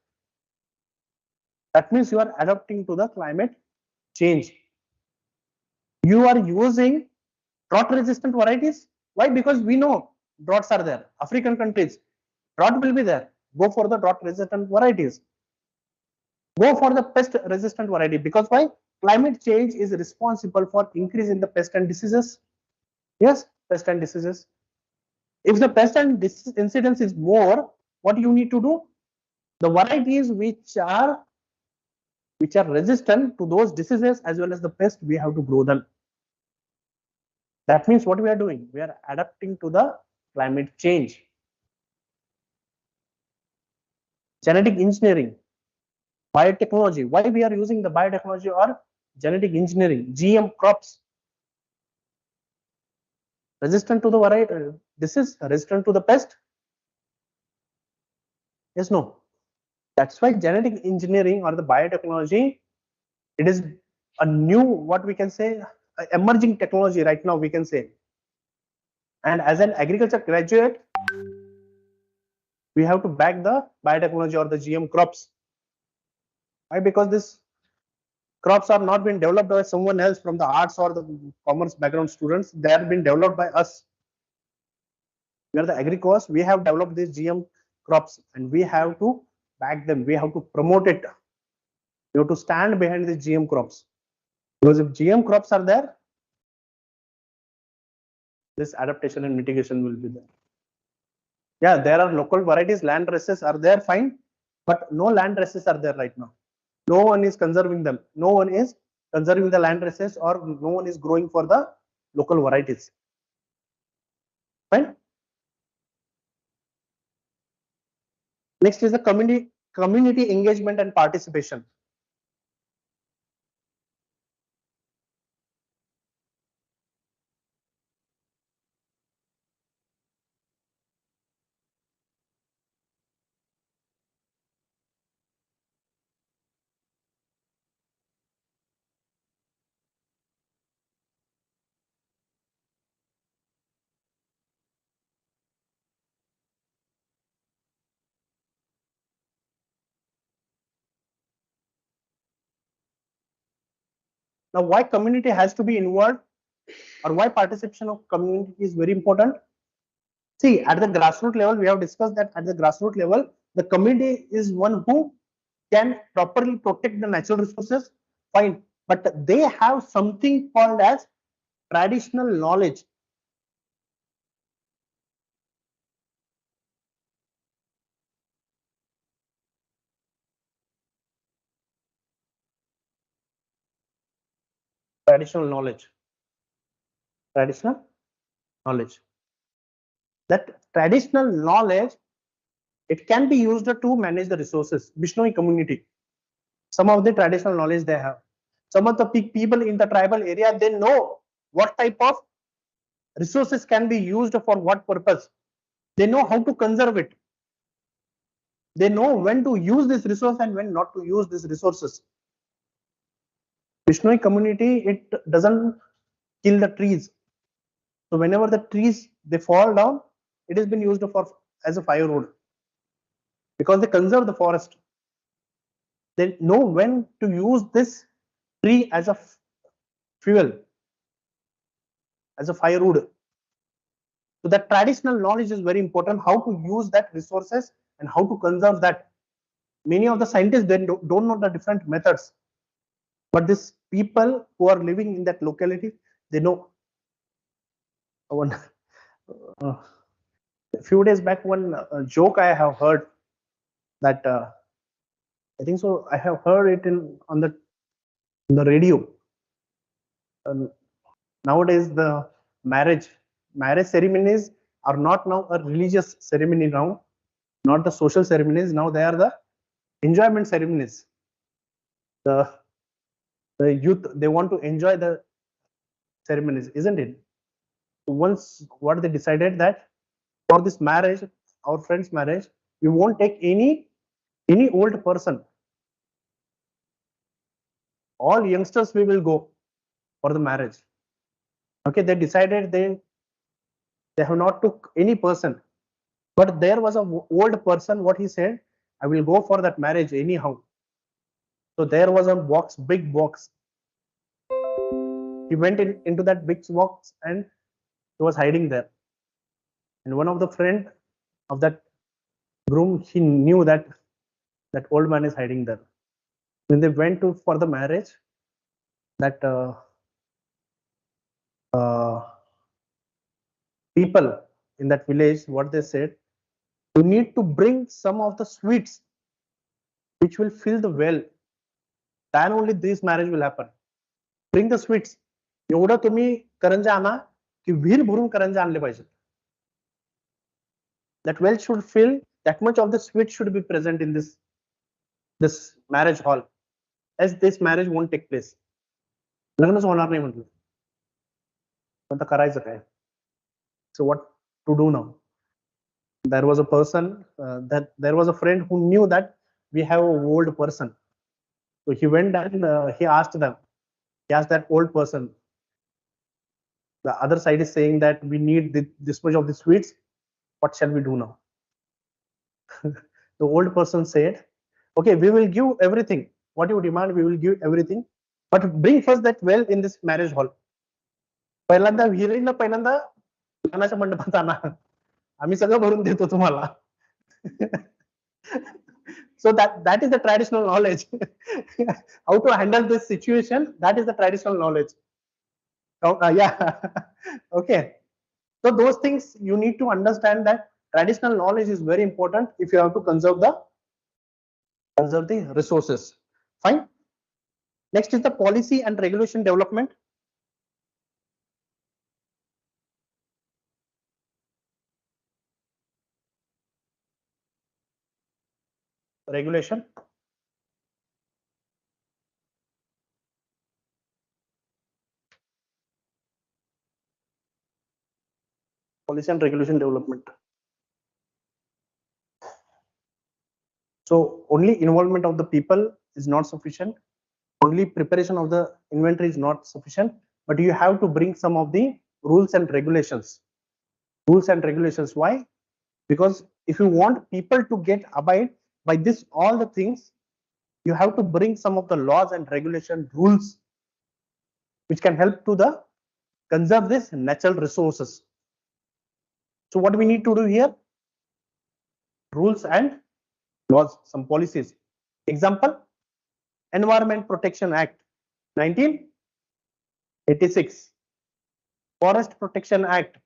That means you are adapting to the climate change. You are using drought resistant varieties. Why? Because we know droughts are there. African countries, drought will be there. Go for the drought resistant varieties. Go for the pest resistant variety, because why? Climate change is responsible for increase in the pest and diseases. Yes, pest and diseases. If the pest and disease incidence is more, what you need to do? The varieties which are resistant to those diseases as well as the pest, we have to grow them. That means what we are doing? We are adapting to the climate change. Genetic engineering, biotechnology. Why we are using the biotechnology or genetic engineering? GM crops. Resistant to the variety, disease, resistant to the pest? Yes, no. That's why genetic engineering or the biotechnology, it is a new, what we can say, emerging technology right now, we can say. And as an agriculture graduate, we have to back the biotechnology or the GM crops. Why? Because these crops are not being developed by someone else from the arts or the commerce background students. They are being developed by us. We are the agri-cost. We have developed these GM crops and we have to back them. We have to promote it. We have to stand behind the GM crops. Because if GM crops are there, this adaptation and mitigation will be there. Yeah, there are local varieties, land races are there, fine, but no land races are there right now. No one is conserving them. No one is conserving the land races, or no one is growing for the local varieties. Fine. Next is the community engagement and participation. Now, why community has to be involved, or why participation of community is very important? See, at the grassroots level, we have discussed that at the grassroots level, the community is one who can properly protect the natural resources, fine, but they have something called as traditional knowledge. Traditional knowledge. Traditional knowledge. That traditional knowledge, it can be used to manage the resources. Bishnoi community, some of the traditional knowledge they have. Some of the people in the tribal area, they know what type of resources can be used for what purpose. They know how to conserve it. They know when to use this resource and when not to use these resources. Bishnoi community, it doesn't kill the trees. So whenever the trees they fall down, it has been used for as a firewood, because they conserve the forest. They know when to use this tree as a fuel, as a firewood. So that traditional knowledge is very important, how to use that resources and how to conserve that. Many of the scientists, they don't know the different methods, but these people who are living in that locality, they know. A few days back, one joke I have heard, that I think so, I have heard it on the radio. Nowadays, the marriage ceremonies are not now a religious ceremony now, not the social ceremonies. Now they are the enjoyment ceremonies. The youth, they want to enjoy the ceremonies, isn't it? Once what they decided, that for this marriage, our friend's marriage, we won't take any old person. All youngsters we will go for the marriage. Okay, they decided they have not took any person, but there was a old person. What he said, I will go for that marriage anyhow. So there was a box, big box. He went into that big box and he was hiding there. And one of the friend of that groom, he knew that that old man is hiding there. when they went to for the marriage, that people in that village, what they said, you need to bring some of the sweets which will fill the well, then only this marriage will happen. Bring the sweets. एवढं तुम्ही करंजा आणा की विहीर भरून करंजा आणले पाहिजे. That well should fill, that much of the sweet should be present in this marriage hall, as this marriage won't take place. लग्नच होणार नाही म्हटलं. आता करायचं काय? So what to do now? There was a person there was a friend who knew that we have an old person. So he went and he asked them. He asked that old person. The other side is saying that we need this much of the sweets. What shall we do now? The old person said, okay, we will give everything. What you demand, we will give everything. But bring first that well in this marriage hall. पहिल्यांदा विहिरीला पहिल्यांदा लग्नाच्या मंडपात आणा. आम्ही सगळं भरून देतो तुम्हाला. So that is the traditional knowledge. How to handle this situation, that is the traditional knowledge. Yeah. Okay. So those things you need to understand, that traditional knowledge is very important if you have to conserve the resources. Fine. Next is the policy and regulation development. Regulation. Policy and regulation development. So only involvement of the people is not sufficient. Only preparation of the inventory is not sufficient, but you have to bring some of the rules and regulations. Rules and regulations. Why? Because if you want people to get abide by this, all the things, you have to bring some of the laws and regulation rules which can help to the conserve this natural resources. So what we need to do here? Rules and laws, some policies. Example, Environment Protection Act 1986, Forest Protection Act,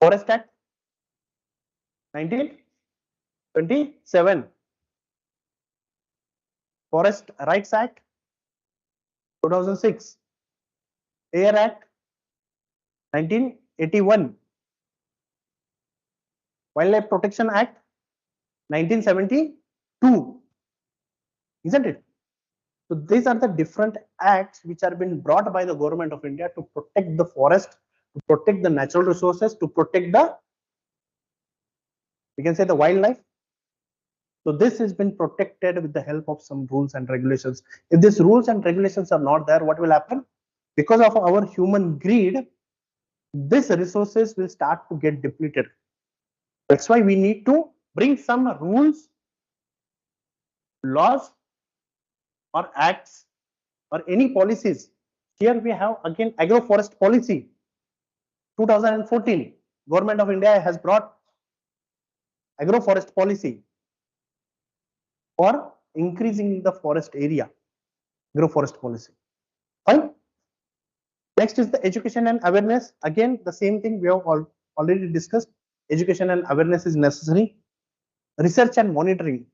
Forest Act 1927, Forest Rights Act 2006, Air Act 1981, Wildlife Protection Act 1972, isn't it? So these are the different acts which are being brought by the government of India to protect the forest, to protect the natural resources, to protect the, we can say, the wildlife. So this has been protected with the help of some rules and regulations. If these rules and regulations are not there, what will happen? Because of our human greed, these resources will start to get depleted. That's why we need to bring some rules, laws, or acts, or any policies. Here we have again agroforest policy 2014. Government of India has brought agroforest policy for increasing the forest area. Agroforest policy. Fine. Next is the education and awareness. Again, the same thing we have already discussed. Education and awareness is necessary. Research and monitoring.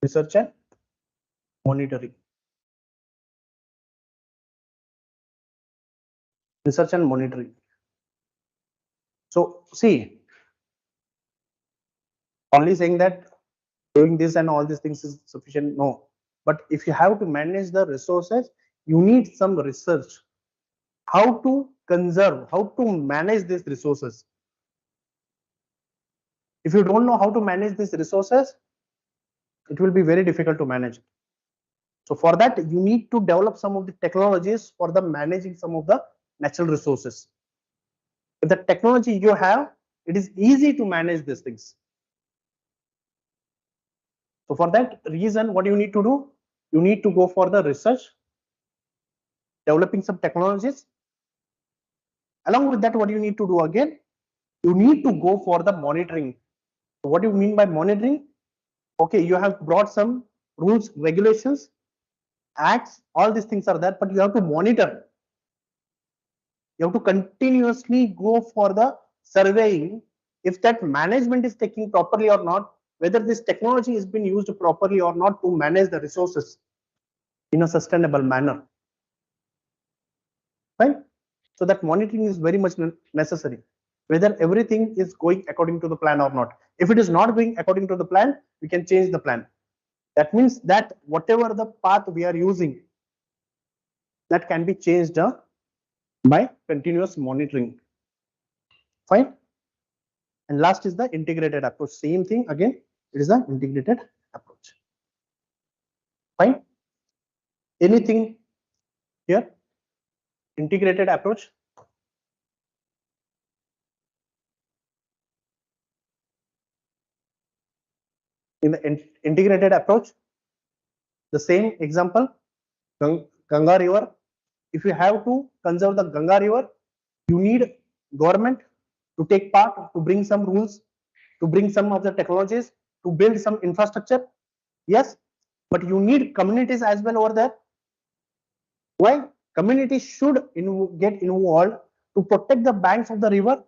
Research and monitoring. Research and monitoring. So see, only saying that doing this and all these things is sufficient, no. But if you have to manage the resources, you need some research. How to conserve, how to manage these resources. If you don't know how to manage these resources, it will be very difficult to manage. So for that, you need to develop some of the technologies for the managing some of the natural resources. If the technology you have, it is easy to manage these things. So for that reason, what you need to do? You need to go for the research developing some technologies. Along with that, what you need to do again, you need to go for the monitoring. So what do you mean by monitoring? Okay, you have brought some rules, regulations, acts, all these things are there, but you have to monitor. You have to continuously go for the surveying if that management is taking properly or not, whether this technology is being used properly or not to manage the resources in a sustainable manner. Right? So that monitoring is very much necessary, whether everything is going according to the plan or not. If it is not going according to the plan, we can change the plan. That means that whatever the path we are using, that can be changed by continuous monitoring. Fine. And last is the integrated approach. Same thing again, it is the integrated approach. Fine. Anything here? Integrated approach. In the integrated approach, the same example, Ganga River. If you have to conserve the Ganga River, you need government to take part, to bring some rules, to bring some of the technologies, to build some infrastructure. Yes, but you need communities as well over there. Why? Communities should get involved to protect the banks of the river,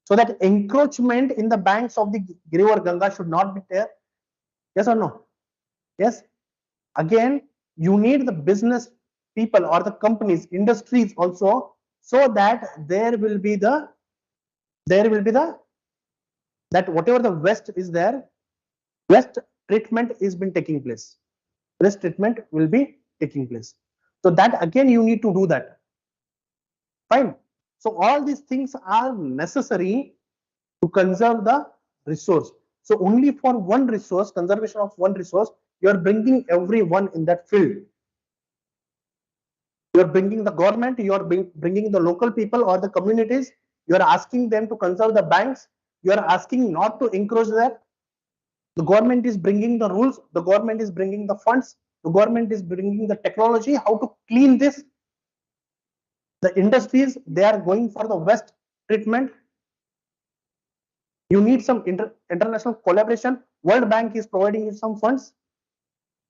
so that encroachment in the banks of the river Ganga should not be there. Yes or no? Yes. Again, you need the business people or the companies, industries also, so that there will be the that whatever the waste is there, waste treatment is been taking place. Waste treatment will be taking place. So that again you need to do that. Fine. So all these things are necessary to conserve the resource. So only for one resource, conservation of one resource, you are bringing everyone in that field. You are bringing the government, you are bringing the local people or the communities. You are asking them to conserve the banks. You are asking not to encroach there. The government is bringing the rules. The government is bringing the funds. The government is bringing the technology, how to clean this. The industries, they are going for the waste treatment. You need some international collaboration. World Bank is providing you some funds.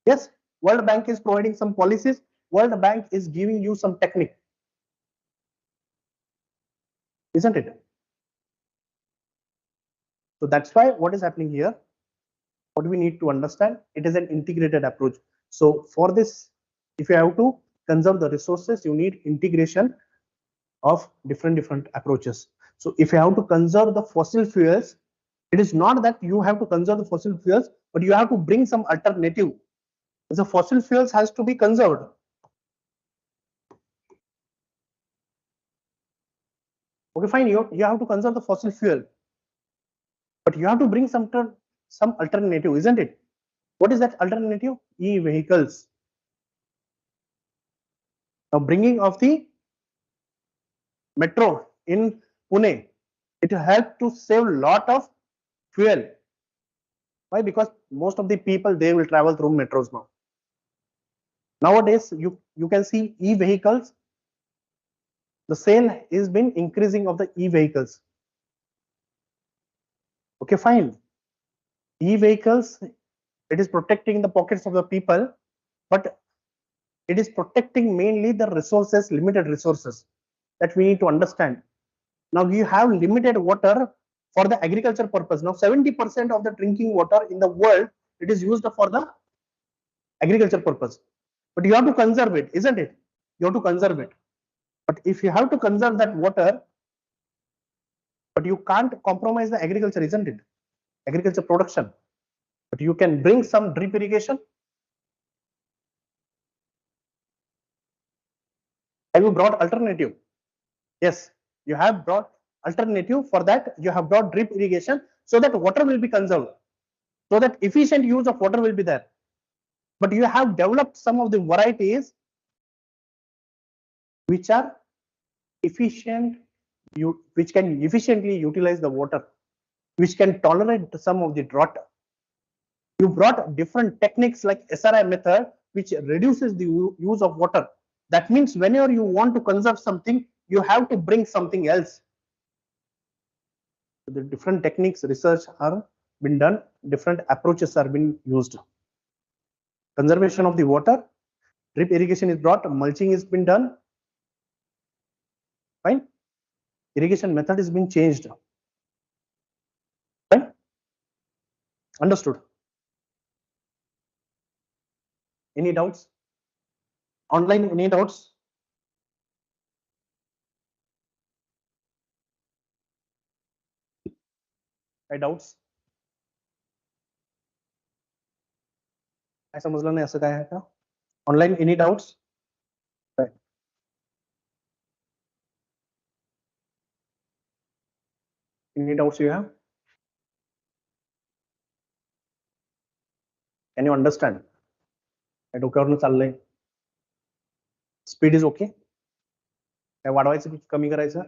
Yes, World Bank is providing some policies. World Bank is giving you some technique. Isn't it? So that's why what is happening here, what we need to understand, it is an integrated approach. So for this, if you have to conserve the resources, you need integration of different approaches. So if you have to conserve the fossil fuels, it is not that you have to conserve the fossil fuels, but you have to bring some alternative. The fossil fuels has to be conserved. Okay, fine, you have to conserve the fossil fuel, but you have to bring some alternative, isn't it? What is that alternative? E-vehicles. Now bringing of the metro in Pune, it helped to save a lot of fuel. Why? Because most of the people, they will travel through metros now. Nowadays, you can see e-vehicles. The sale is been increasing of the e-vehicles. Okay, fine. E-vehicles, it is protecting the pockets of the people, but it is protecting mainly the resources, limited resources, that we need to understand. Now you have limited water for the agriculture purpose. Now 70% of the drinking water in the world, it is used for the agriculture purpose. But you have to conserve it, isn't it? You have to conserve it. But if you have to conserve that water, but you can't compromise the agriculture, isn't it? Agriculture production. But you can bring some drip irrigation. Have you brought alternative? Yes, you have brought alternative. For that, you have brought drip irrigation, so that water will be conserved, so that efficient use of water will be there. But you have developed some of the varieties which are efficient, which can efficiently utilize the water, which can tolerate some of the drought. You brought different techniques like SRI method, which reduces the use of water. That means whenever you want to conserve something, you have to bring something else. The different techniques, research are been done, different approaches are being used. Conservation of the water, drip irrigation is brought, mulching is been done. Fine. Irrigation method is being changed. Fine. Understood. Any doubts? Online, any doubts? Any doubts? काय समजलं नाही असं काय आहे का? Online, any doubts? Right. Any doubts you have? Can you understand? डोक्यावरून चाललंय. Speed is okay. काय वाढवायचं की कमी करायचं?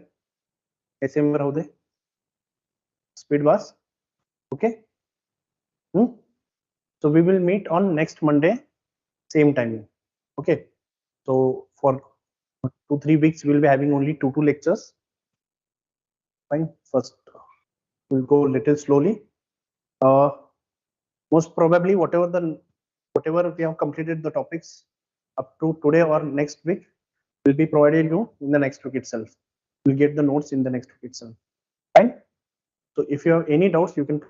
SM Rahu they. Speed bus. Okay. So we will meet on next Monday, same timing. Okay. So for 2-3 weeks, we'll be having only two lectures. Fine. First, we'll go a little slowly. Most probably, whatever we have completed the topics up to today or next week, will be provided you in the next week itself. You'll get the notes in the next week itself. Fine. So if you have any doubts, you can